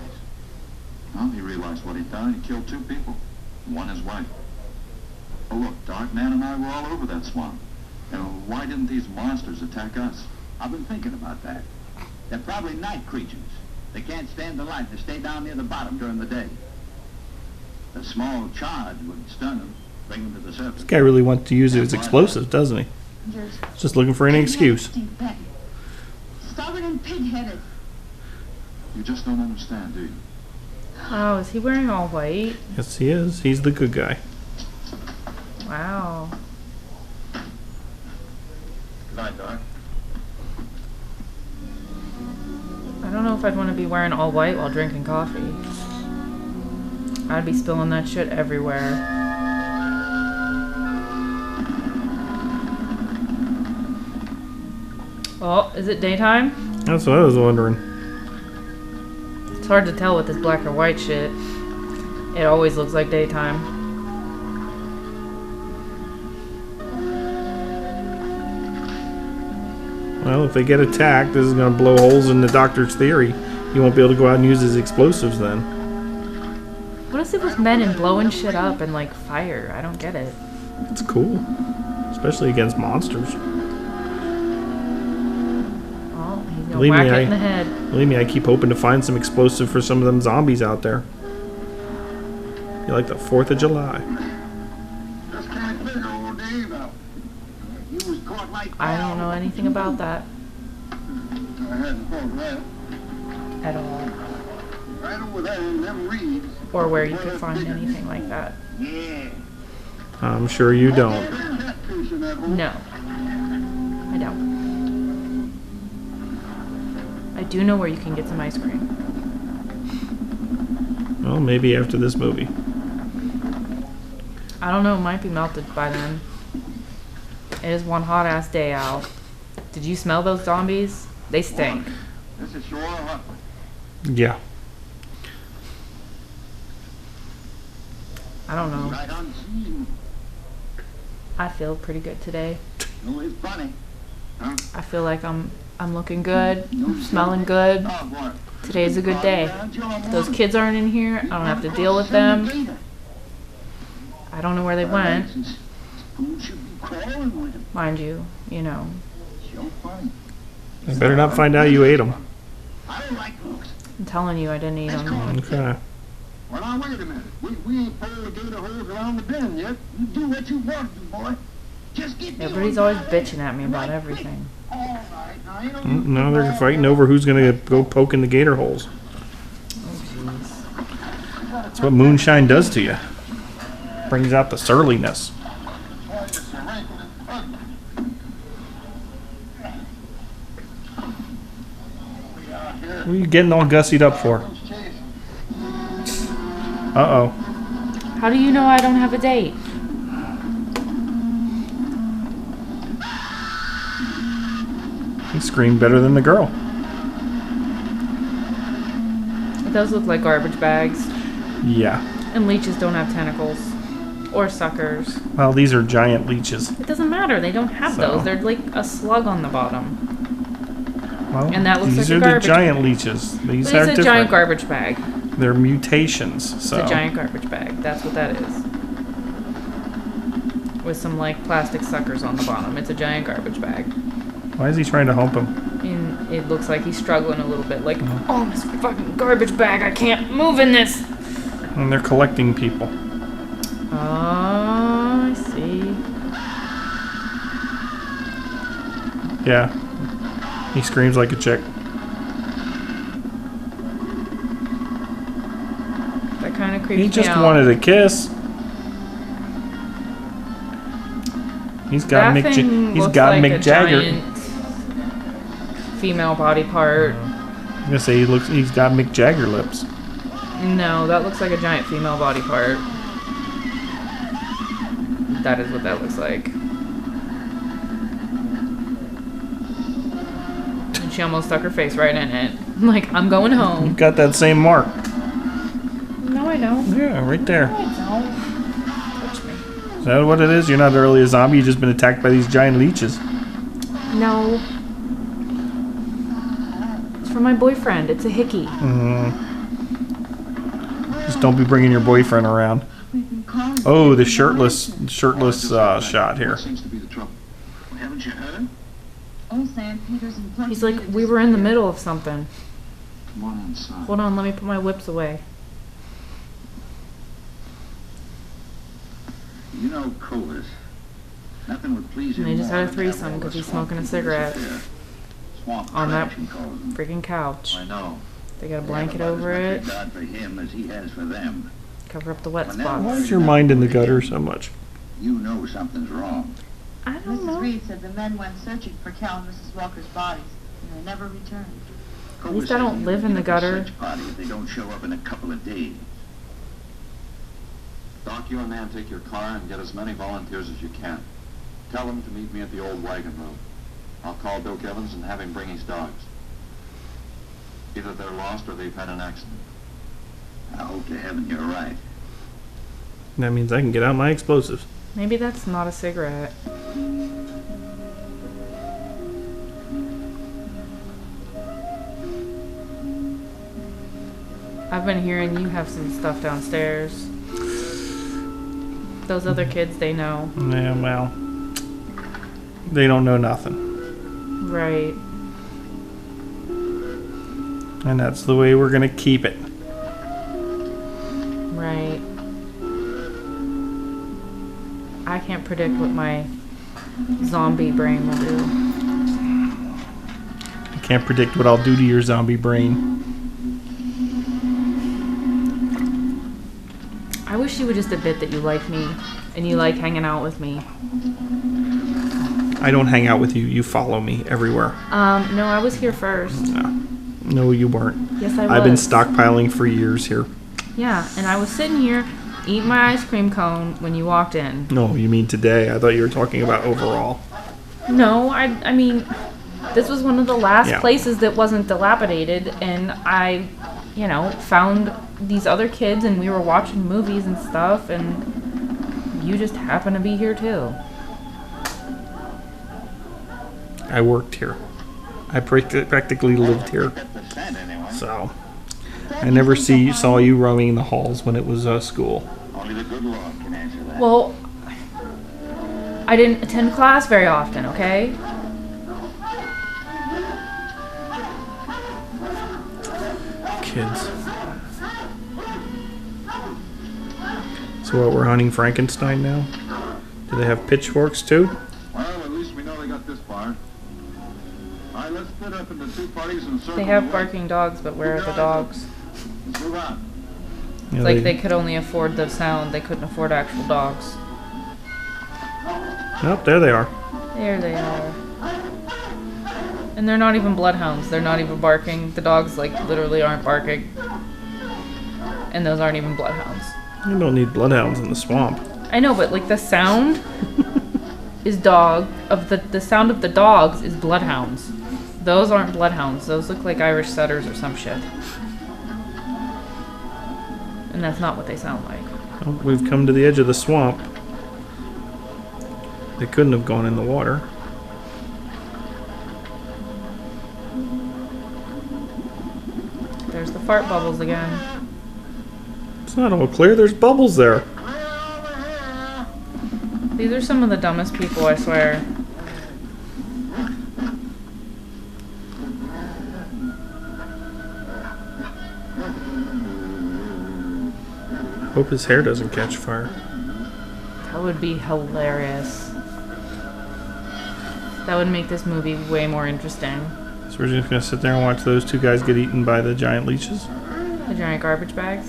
Well, he realized what he'd done. He killed 2 people. One his wife. Oh, look, Doc, Nan and I were all over that swamp. And why didn't these monsters attack us? I've been thinking about that. They're probably night creatures. They can't stand the light. They stay down near the bottom during the day. A small charge would stun them, bring them to the surface. This guy really wants to use it as explosives, doesn't he? You're He's just looking for any excuse. Steve Benton. Stubborn and pig-headed. You just don't understand, do you? Oh, is he wearing all white? Yes, he is. He's the good guy. Wow. Good night, Doc. I don't know if I'd want to be wearing all white while drinking coffee. I'd be spilling that shit everywhere. Oh, is it daytime? That's what I was wondering. It's hard to tell with this black or white shit. It always looks like daytime. Well, if they get attacked, this is going to blow holes in the doctor's theory. He won't be able to go out and use his explosives then. What is it with men and blowing shit up and like fire? I don't get it. It's cool. Especially against monsters. Oh, he's gonna Believe whack me, it in the head. Believe me, I keep hoping to find some explosive for some of them zombies out there. You like the 4th of July. Just can't figure old Dave out. He was caught like I don't know anything about that I hadn't thought of that. at all. Right over there in them reeds. Or where you could find anything like that. Yeah. I'm sure you don't. Catfish in that hole. No. I don't. I do know where you can get some ice cream. Well, maybe after this movie. I don't know, it might be melted by then. It is one hot ass day out. Did you smell those zombies? They stink. This is sure a hot one. Yeah. I don't know. Right on season. I feel pretty good today. No, it's funny. I feel like I'm looking good, smelling good. Oh, boy. Today's a good day. Those kids aren't in here. I don't have to deal with them. I don't know where they went. Who should be crawling with him? Mind you, you know. So funny. I better not find out you ate them. I don't like hooks. I'm telling you, I didn't eat them. Okay. Well, now, wait a minute. We ain't pulled the gator holes around the bend yet. You do what you want to, boy. Just get me Everybody's on always down there. bitching at me about everything. All right, now you don't Now they're fighting over who's going to go poke in the gator holes. That's what moonshine does to you. Brings out the surliness. What are you getting all gussied up for? Uh-oh. How do you know I don't have a date? He screamed better than the girl. It does look like garbage bags. Yeah. And leeches don't have tentacles. Or suckers. Well, these are giant leeches. It doesn't matter. They don't have those. They're like a slug on the bottom. Well, And that looks these like a are garbage the giant bag. leeches. These But are it's a different. giant garbage bag. They're mutations. So. It's a giant garbage bag. That's what that is. With some like plastic suckers on the bottom. It's a giant garbage bag. Why is he trying to hump him? And it looks like he's struggling a little bit. Like, oh, this fucking garbage bag. I can't move in this. And they're collecting people. Oh, I see. Yeah. He screams like a chick. That kind of creeps He me just out. wanted a kiss. He's got That thing He's looks got like Mick a Jagger. giant female body part. I'm gonna say he's got Mick Jagger lips. No, that looks like a giant female body part. That is what that looks like. And she almost stuck her face right in it. Like, I'm going home. You've got that same mark. No, I don't. Yeah, right there. No, I don't. Touch me. Is that what it is? You're not really a zombie, you've just been attacked by these giant leeches. No. It's for my boyfriend. It's a hickey. Just don't be bringing your boyfriend around. Oh, the shirtless shot here. What seems to be the trouble? Haven't you heard? Oh, St. Peter's and Pleasant He's like, View we were in the middle of something. Come on inside. Hold on, let me put my whips away. You know, Colas. Nothing would please him And they just more had a than threesome have all because the he's swamp smoking a people cigarette disappear. Swamp on that trash, he calls them. freaking couch. I know. They got a They blanket have about over as it, much regard for him as he has for them. cover up the wet Well, now spots. Why is your mind in the gutter so much? You know something's wrong. I don't Mrs. know. Reed said the men went searching for Cal and Mrs. Walker's bodies, and they never returned. At least I don't live in the gutter. Search party if they don't show up in a couple of days. Doc, you and man take your car and get as many volunteers as you can. Tell them to meet me at the old wagon road. I'll call Bill Evans and have him bring his dogs. Either they're lost or they've had an accident. I hope to heaven you're right. That means I can get out my explosives. Maybe that's not a cigarette. I've been hearing you have some stuff downstairs. Those other kids, they know. Yeah, well, they don't know nothing. Right. And that's the way we're gonna keep it. Right. I can't predict what my zombie brain will do. I can't predict what I'll do to your zombie brain. I wish you would just admit that you like me and you like hanging out with me. I don't hang out with you. You follow me everywhere. No, I was here first. No, you weren't. Yes, I was. I've been stockpiling for years here. Yeah, and I was sitting here eating my ice cream cone when you walked in. No, you mean today. I thought you were talking about overall. No, I mean, this was one of the last Yeah. places that wasn't dilapidated, and I, found these other kids, and we were watching movies and stuff, and you just happened to be here too. I worked here. I practically lived here. So, I never saw you roaming the halls when it was school. Only the good Lord can answer that. Well, I didn't attend class very often, okay? Kids. So what, we're hunting Frankenstein now? Do they have pitchforks too? Well, at least we know they got this far. All right, let's split up into two parties and circle They have the way. barking dogs, but where are the dogs? Let's move on. Yeah, It's like they could only afford the sound, they couldn't afford actual dogs. Oh, there they are. There they are. And they're not even bloodhounds. They're not even barking. The dogs, literally aren't barking. And those aren't even bloodhounds. You don't need bloodhounds in the swamp. I know, but, the sound is the sound of the dogs is bloodhounds. Those aren't bloodhounds. Those look like Irish setters or some shit. And that's not what they sound like. Oh, we've come to the edge of the swamp. They couldn't have gone in the water. There's the fart bubbles again. It's not all clear. There's bubbles there. These are some of the dumbest people, I swear. Hope his hair doesn't catch fire. That would be hilarious. That would make this movie way more interesting. So we're just gonna sit there and watch those two guys get eaten by the giant leeches. The giant garbage bags.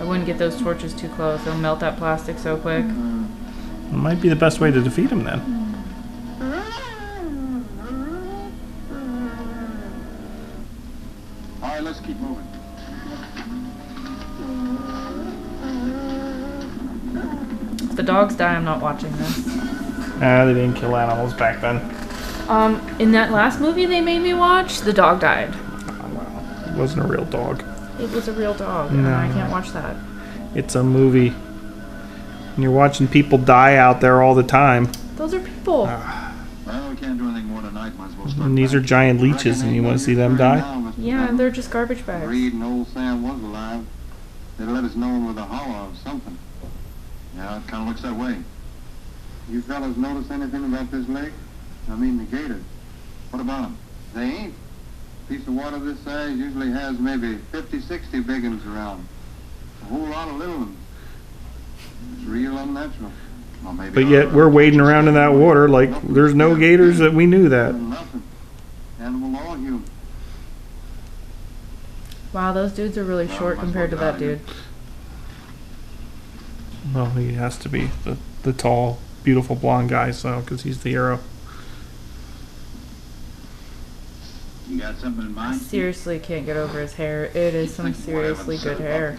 I wouldn't get those torches too close. They'll melt that plastic so quick. It might be the best way to defeat them then. All right, let's keep moving. If the dogs die, I'm not watching this. They didn't kill animals back then. In that last movie they made me watch, the dog died. Oh, wow. It wasn't a real dog. It was a real dog, and No. I can't watch that. It's a movie. And you're watching people die out there all the time. Those are people. Well, we can't do anything more tonight. Might as well start. And these are back. giant leeches, and you want to see them die? Yeah, they're just garbage bags. Reed and old Sam was alive. They'd let us know him with a holler of something. Yeah, it kind of looks that way. You fellas notice anything about this lake? I mean the gators. What about them? They ain't. A piece of water this size usually has maybe 50, 60 big ones around. A whole lot of little ones. It's real unnatural. Well, maybe. But yet we're wading around in that water like there's no gators that we knew that. Nothing. Animal or human. Wow, those dudes are really short compared to that dude. Well, he has to be the tall, beautiful blonde guy, so because he's the hero. You got something in I mind? seriously can't get over his hair. It is some seriously good hair.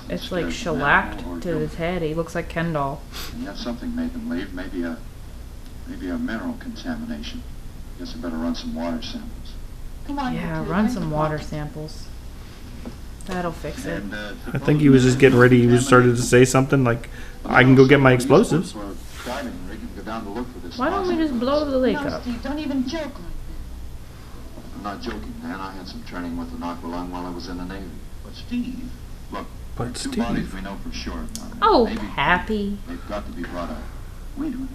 It's like shellacked to his head. He looks like Ken doll. And yet something made them leave. Maybe a mineral contamination. Guess I better run some water samples. Come on, Yeah, you two, run drink some the water coffee. samples. That'll fix it. I think he was just getting ready. He was started to say something like, I can go get my explosives. Why don't we just blow the lake No, up? Steve, don't even joke like that. I'm not joking, Dan. I had some training with an aqualung while I was in the Navy. But Steve, look, there are But two Steve. bodies we know for sure. Oh, Maybe Pappy. they've got to be brought out. Wait a minute.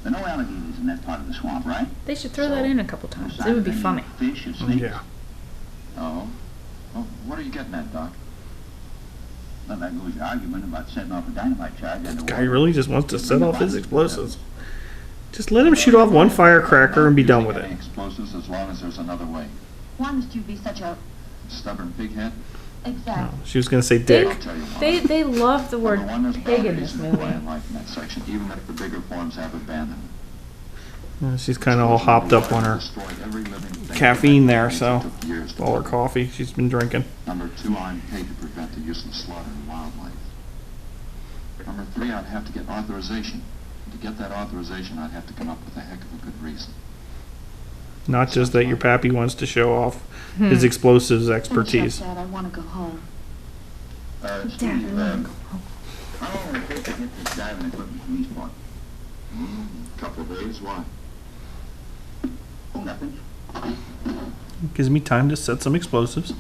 There are no alligators in that part of the swamp, right? They should throw that in a couple times. It would be funny. Fish or snakes? Yeah. Oh? Well, what are you getting at, Doc? Well, that goes your argument about setting off a dynamite charge. This guy really just wants to set off his explosives. Just let him shoot off one firecracker and be done with it. Any explosives as long as there's another way. Why must you be such a... Stubborn pighead? Exact. She was going to say dick. I'll tell you why. They love the word Number one, there's pig in boundaries this in movie. plant life in that section, even if the bigger forms have abandoned. She's kind of all hopped up on her Destroyed every living thing caffeine that there, took so years to all her do. coffee she's been drinking. Number two, I'm paid to prevent the useless slaughter of wildlife. Number three, I'd have to get authorization. To get that authorization, I'd have to come up with a heck of a good reason. Not just that your pappy wants to show off his explosives Don't expertise. check that. I want to go home. Steve, How long will it take to get this diving equipment from Eastport? couple of days, why? Oh, nothing. Gives me time to set some explosives.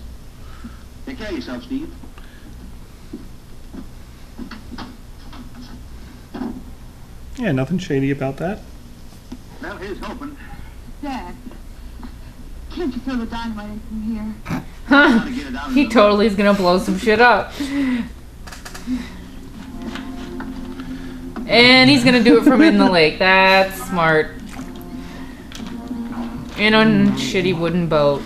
Take care of yourself, Steve. Yeah, nothing shady about that. Well, here's hoping. Dad, can't you throw the dynamite in from here? Gotta get it out of He the- totally is gonna blow some shit up. And he's gonna do it from in the lake. That's smart. In a shitty wooden boat.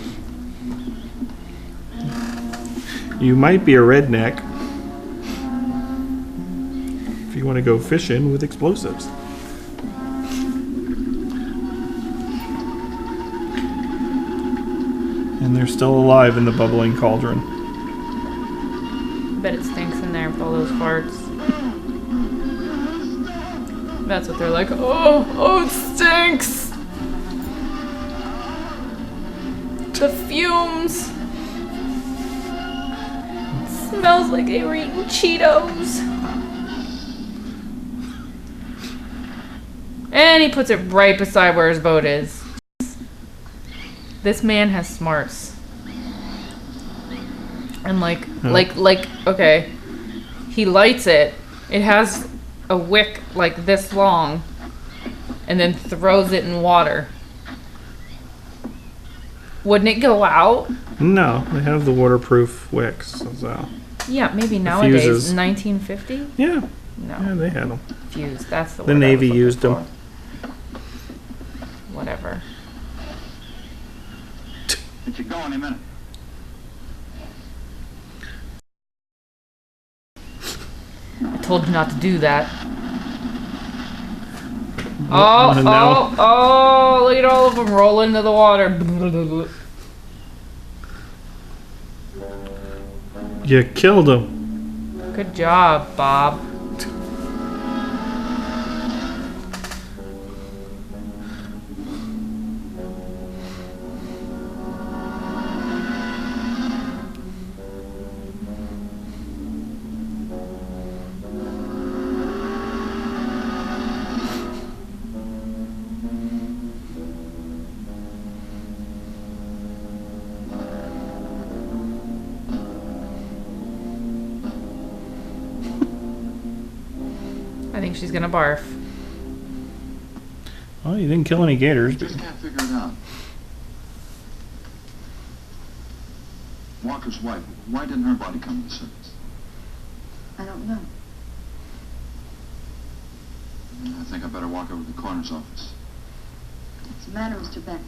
You might be a redneck if you want to go fishing with explosives. And they're still alive in the bubbling cauldron. I bet it stinks in there with all those farts. That's what they're like. Oh, it stinks. The fumes. Smells like they were eating Cheetos. And he puts it right beside where his boat is. This man has smarts. And like, okay. He lights it. It has a wick like this long. And then throws it in water. Wouldn't it go out? No, they have the waterproof wicks. So. Yeah, maybe nowadays. Fuses. 1950? Yeah. No. Yeah, they had them. Fuse. That's the word. The I Navy was used looking them. for. Whatever. Let you go in a minute. I told you not to do that. Now- Oh, look at all of them roll into the water. You killed him. Good job, Bob. I think she's gonna barf. Well, you didn't kill any gators. I just can't figure it out. Walker's wife, why didn't her body come to the surface? I don't know. I think I better walk over to the coroner's office. What's the matter, Mr. Bennett?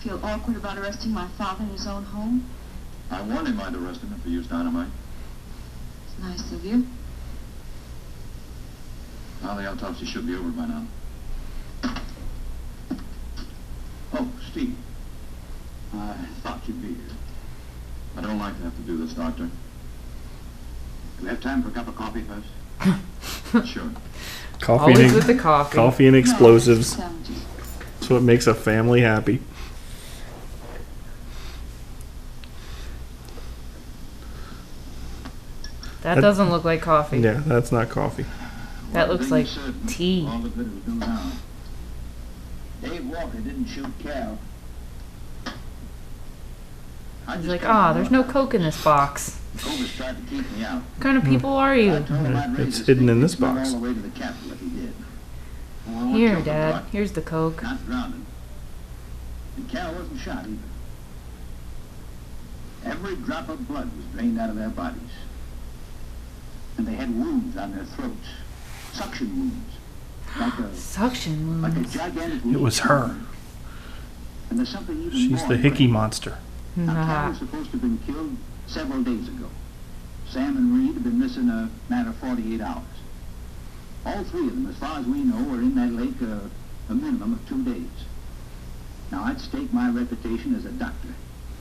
Feel awkward about arresting my father in his own home? I warned him I'd arrest him if he used dynamite. It's nice of you. Well, the autopsy should be over by now. Oh, Steve. I thought you'd be here. I don't like to have to do this, Doctor. Do we have time for a cup of coffee first? Sure. Coffee Always and, with the coffee. coffee and explosives. Sandwiches. That's what makes a family happy. That doesn't look like coffee. Yeah, that's not coffee. That looks like Certain, tea. all the good it was doing now. Dave Walker didn't shoot Cal. I He's just like, told there's him no Coke in this box. Cobus tried to keep me out. What kind of people are I you? told him I'd raise It's his hidden in finger this and smell box. all the way to the Capitol if he did. Oh, I won't Here, kill the Dad. buck, Here's the Coke. Not drowned. And Cal wasn't shot either. Every drop of blood was drained out of their bodies. And they had wounds on their throats. Suction wounds. Suction Like a wounds. gigantic It was her. And there's something even She's more the hickey incredible. monster. Now, Cal Nah. was supposed to have been killed several days ago. Sam and Reed have been missing a matter of 48 hours. All three of them, as far as we know, were in that lake a minimum of 2 days. Now, I'd stake my reputation as a doctor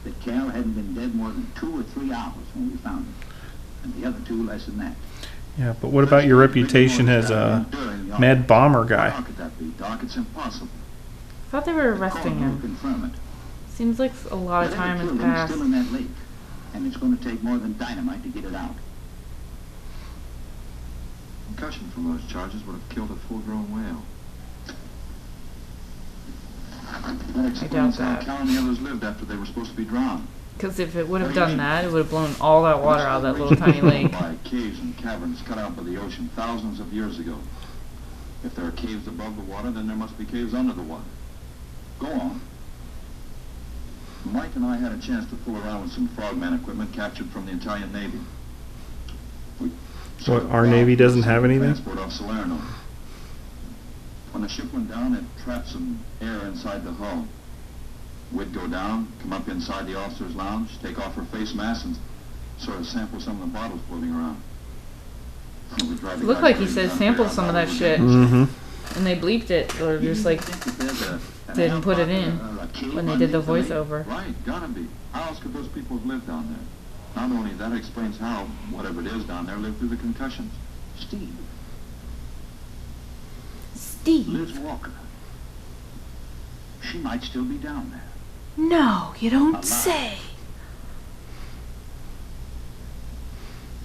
that Cal hadn't been dead more than 2 or 3 hours when we found him. And the other two less than that. Yeah, but what about your reputation as a mad bomber guy? How could that be, Doc? It's impossible. I thought they were arresting Coroner will him. confirm it. Seems like a lot of Whatever time has killed him is passed. still in that lake. And it's going to take more than dynamite to get it out. Concussion from those charges would have killed a full-grown whale. That explains how that. Cal and the others lived after they were supposed to be drowned. Because if it would have done that, it would have blown all that water out of that little tiny lake. By caves and caverns cut out by the ocean thousands of years ago. If there are caves above the water, then there must be caves under the water. Go on. Mike and I had a chance to fool around with some frogman equipment captured from the Italian Navy. We sort What, of our Navy doesn't have anything? Transport off Salerno. When the ship went down, it trapped some air inside the hull. We'd go down, come up inside the officer's lounge, take off her face mask, and sort of sample some of the bottles floating around. We'd drive the Looked guy like he crazy said down sample there. some of that shit. Mm-hmm. And they bleeped it, or just like didn't put it in when they did the voiceover. Right, gotta be. How else could those people have lived down there? Not only that, explains how, whatever it is down there, lived through the concussions. Steve. Steve. Liz Walker. She might still be down there. No, you don't say.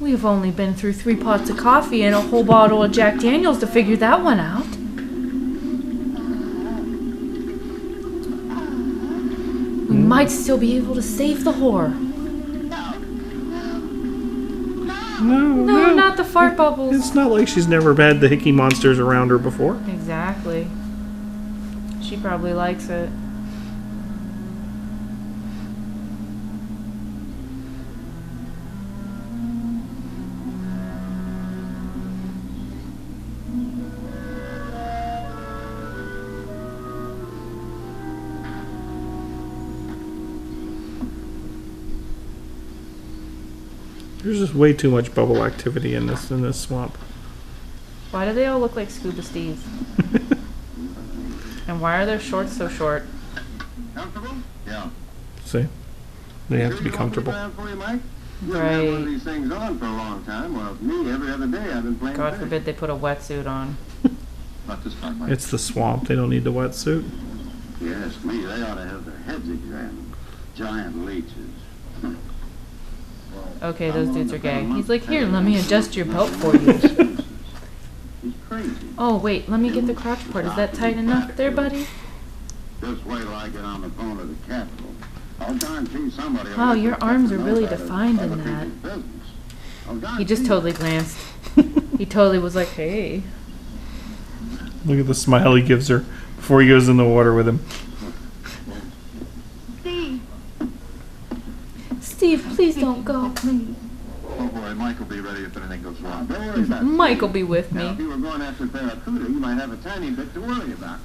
We've only been through 3 pots of coffee and a whole bottle of Jack Daniels to figure that one out. We might still be able to save the whore. No, not the fart bubbles. It's not like she's never had the hickey monsters around her before. Exactly. She probably likes it. There's just way too much bubble activity in this swamp. Why do they all look like Scuba Steves? And why are their shorts so short? Comfortable? Yeah. See? They have to be comfortable. For you, Mike? You've Right. had one of these things on for a long time. Well, me, every other day I've been playing God bridge. forbid they put a wetsuit on. Not this time, Mike. It's the swamp. They don't need the wetsuit. Yes, me, they ought to have their heads examined. Giant leeches. Okay, those dudes are gay. He's like, here, let me adjust your belt for you. He's crazy. Oh, wait, let me get the crotch part. Is that tight enough there, buddy? Just wait till I get on the phone to the Capitol. I'll guarantee somebody... Wow, your arms are really defined in that. He just totally glanced. He totally was like, hey. Look at the smile he gives her before he goes in the water with him. Steve, please don't go. Oh boy, Mike will be ready if anything goes wrong. Don't worry about it. Mike will be with Now, if me. you were going after Barracuda, you might have a tiny bit to worry about.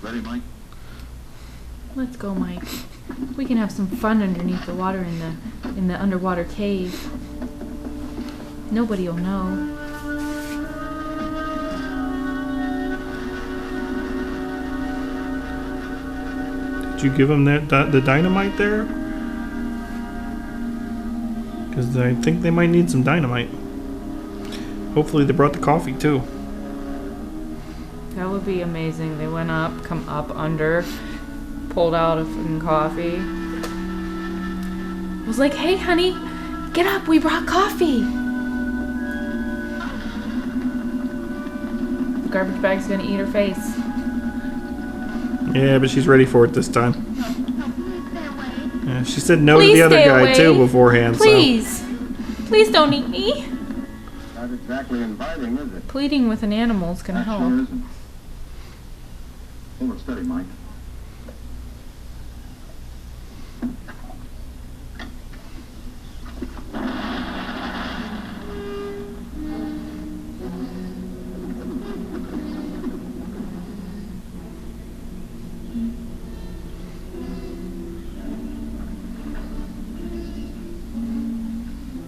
Ready, Mike? Let's go, Mike. We can have some fun underneath the water in the underwater cave. Nobody will know. Did you give him the dynamite there? Because I think they might need some dynamite. Hopefully they brought the coffee too. That would be amazing. They went up, come up under, pulled out a fucking coffee. Was like, hey, honey, get up. We brought coffee. The garbage bag's gonna eat her face. Yeah, but she's ready for it this time. Yeah, she said no Please to the other stay guy away. too beforehand. Please. Please don't eat me. Not exactly inviting, is it? Pleading with an animal is gonna That help. sure isn't. Hold it steady, Mike.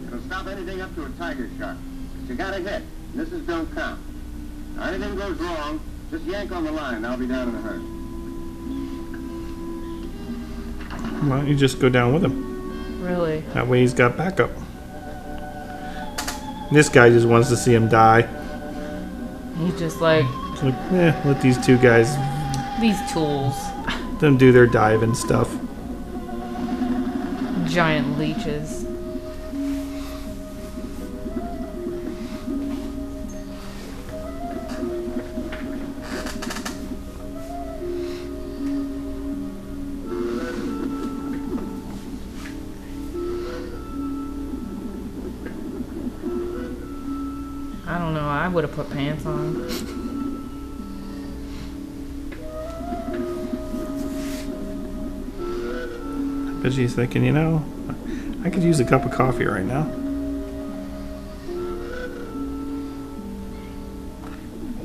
It'll stop anything up to a tiger shark. But you got a hit. Misses don't count. Now, anything goes wrong, just yank on the line. I'll be down in a hurry. Why don't you just go down with him? Really? That way he's got backup. This guy just wants to see him die. He's just like, It's like, let these two guys, these tools. them do their dive and stuff. Giant leeches. I don't know, I would have put pants on. But she's thinking, I could use a cup of coffee right now.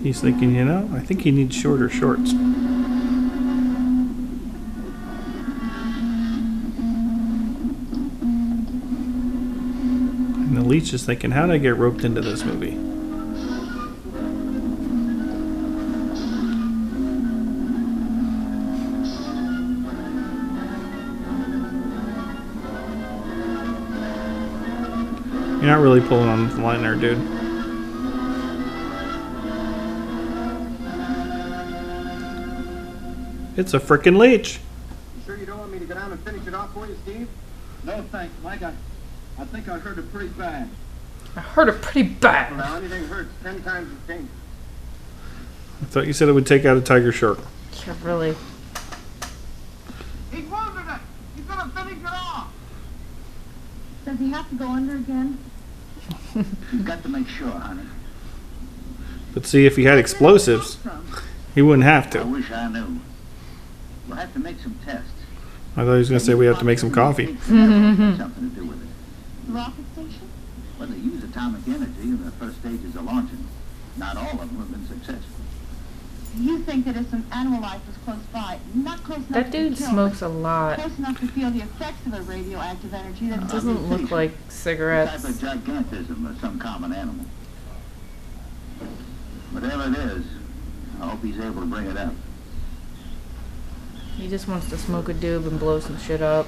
He's thinking, I think he needs shorter shorts. And the leech is thinking, how did I get roped into this movie? You're not really pulling on the line there, dude. It's a frickin' leech. You sure you finish it off for you, Steve? No, thanks, Mike. I think I hurt it pretty bad. I heard it pretty bad. Now, anything hurts 10 times as painful. I thought you said it would take out a tiger shark. Yeah, really. He's wounded it. He's gonna finish it off. Does he have to go under again? You've got to make sure, honey. But see, if he had explosives, he wouldn't have I to. wish I knew. We'll have to make some tests. I thought he was going to say we have to make some coffee. Something to do with it. The rocket station? Well, they use atomic energy in the first stages of launching. Not all of them have been successful. You think that if some animal life was close by, not close enough That to dude kill, smokes a but lot. close enough to feel the effects of a radioactive energy that Doesn't look like A type cigarettes. of gigantism of some common animal. Whatever it is, I hope he's able to bring it up. He just wants to smoke a doob and blow some shit up.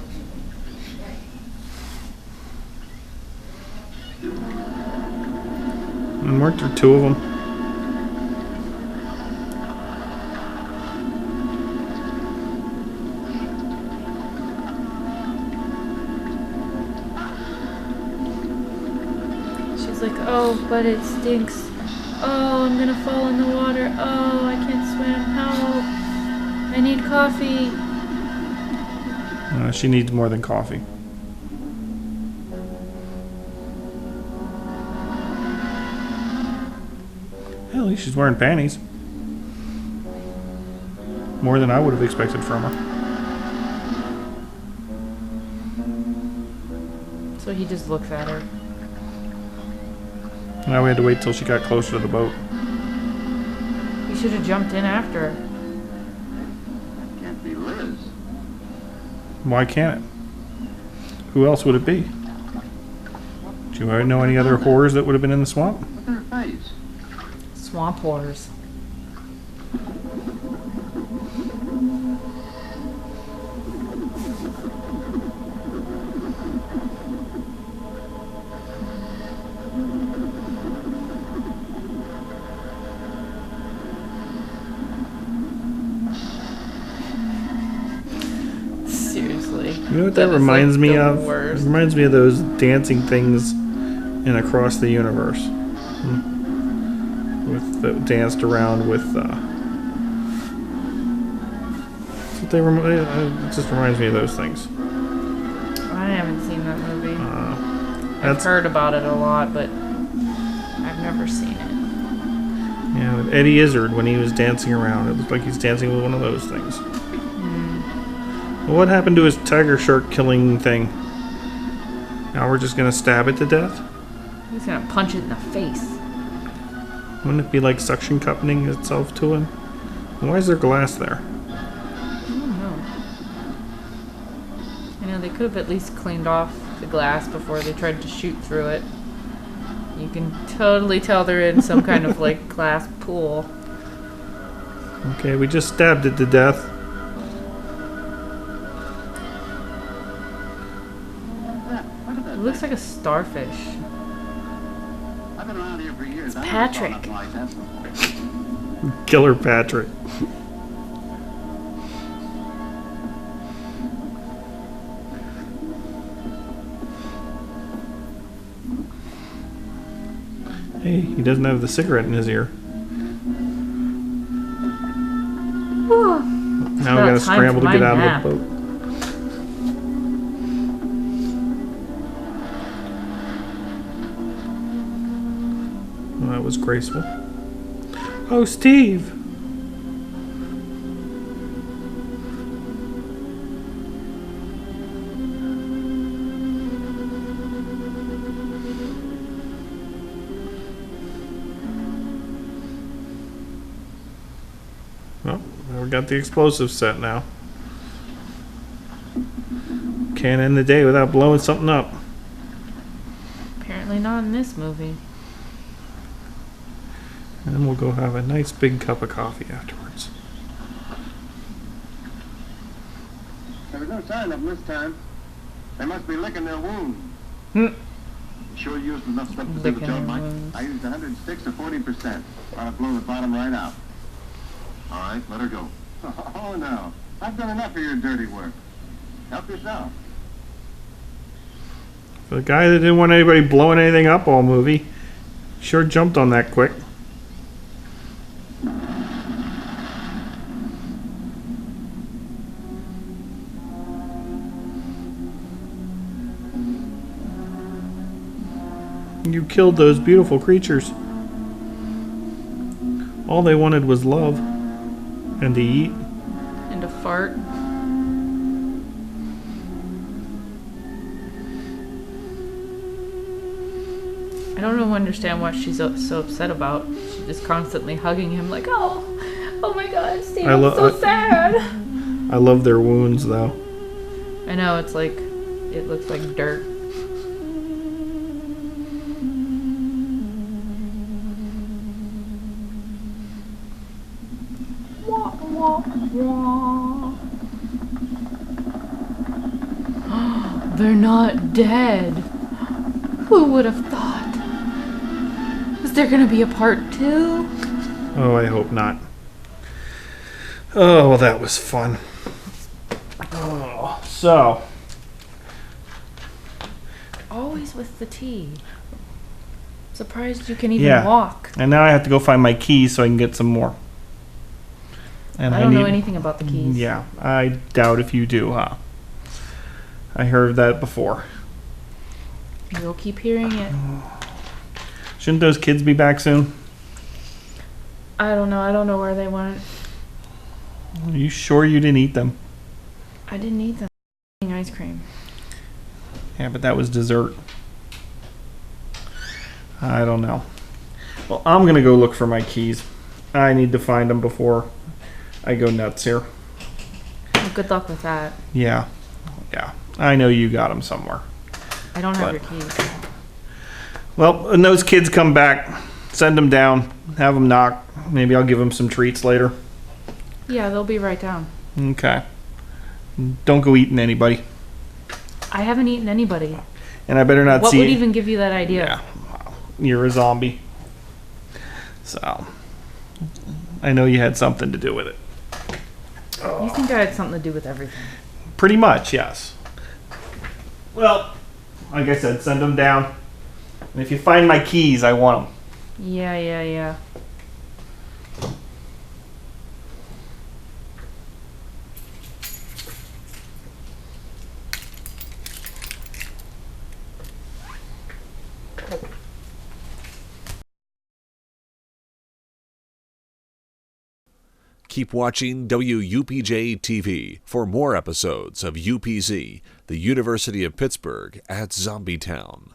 And weren't there two of them? She's like, oh, but it stinks. Oh, I'm gonna fall in the water. Oh, I can't swim. Help. I need coffee. She needs more than coffee. Hey, at least she's wearing panties. More than I would have expected from her. So he just looks at her. Now we had to wait till she got closer to the boat. He should have jumped in after her. Can't be Liz. Why can't it? Who else would it be? Do you know any other whores that would have been in the swamp? Look at her face. Swamp whores. Seriously. You know what that reminds me of? It reminds me of those dancing things in Across the Universe. With that danced around with. That's what it just reminds me of those things. I haven't seen that movie. I've That's heard about it a lot, but I've never seen it. yeah, with Eddie Izzard when he was dancing around. It looked like he's dancing with one of those things. Well, what happened to his tiger shark killing thing? Now we're just gonna stab it to death? He's gonna punch it in the face. Wouldn't it be like suction cupping itself to him? Why is there glass there? I don't know. I know they could have at least cleaned off the glass before they tried to shoot through it. You can totally tell they're in some kind of like glass pool. Okay, we just stabbed it to death. It looks like a starfish. I've been around here for years. It's Patrick. I never saw nothing like that before. Killer Patrick. Hey, he doesn't have the cigarette in his ear. Now we gotta scramble to get out of the boat. Well, that was graceful. Oh, Steve! Well, we got the explosives set now. Can't end the day without blowing something up. Apparently not in this movie. And then we'll go have a nice big cup of coffee afterwards. There was no sign of them this time. They must be licking their wounds. Sure used enough stuff to do the Licking job, their Mike? wounds. I used 106 to 40%. Ought to blow the bottom right out. All right, let her go. Oh, no. I've done enough of your dirty work. Help yourself. For the guy that didn't want anybody blowing anything up all movie, sure jumped on that quick. You killed those beautiful creatures. All they wanted was love and to eat. And a fart. I don't understand what she's so upset about. She's just constantly hugging him like, oh my God, Steve, I'm so sad. I love their wounds, though. I know, it's like, it looks like dirt. Wah, wah, wah. They're not dead. Who would have thought? Is there gonna be a part 2? Oh, I hope not. Oh, well, that was fun. Oh, so. Always with the tea. Surprised you can even walk. And now I have to go find my keys so I can get some more. And I don't know anything about the keys. Yeah, I doubt if you do, huh? I heard that before. You'll keep hearing it. Shouldn't those kids be back soon? I don't know. I don't know where they went. Are you sure you didn't eat them? I didn't eat them. Ice cream. Yeah, but that was dessert. I don't know. Well, I'm going to go look for my keys. I need to find them before I go nuts here. Well, good luck with that. Yeah. I know you got them somewhere. I don't have your keys. Well, when those kids come back, send them down, have them knock. Maybe I'll give them some treats later. Yeah, they'll be right down. Okay. Don't go eating anybody. I haven't eaten anybody. And I better not What see would even give you that idea? Yeah. Wow. You're a zombie. So, I know you had something to do with it. You think I had something to do with everything? Pretty much, yes. Well, like I said, send them down. And if you find my keys, I want them. Yeah. Keep watching WUPJ TV for more episodes of UPZ, the University of Pittsburgh at Zombietown.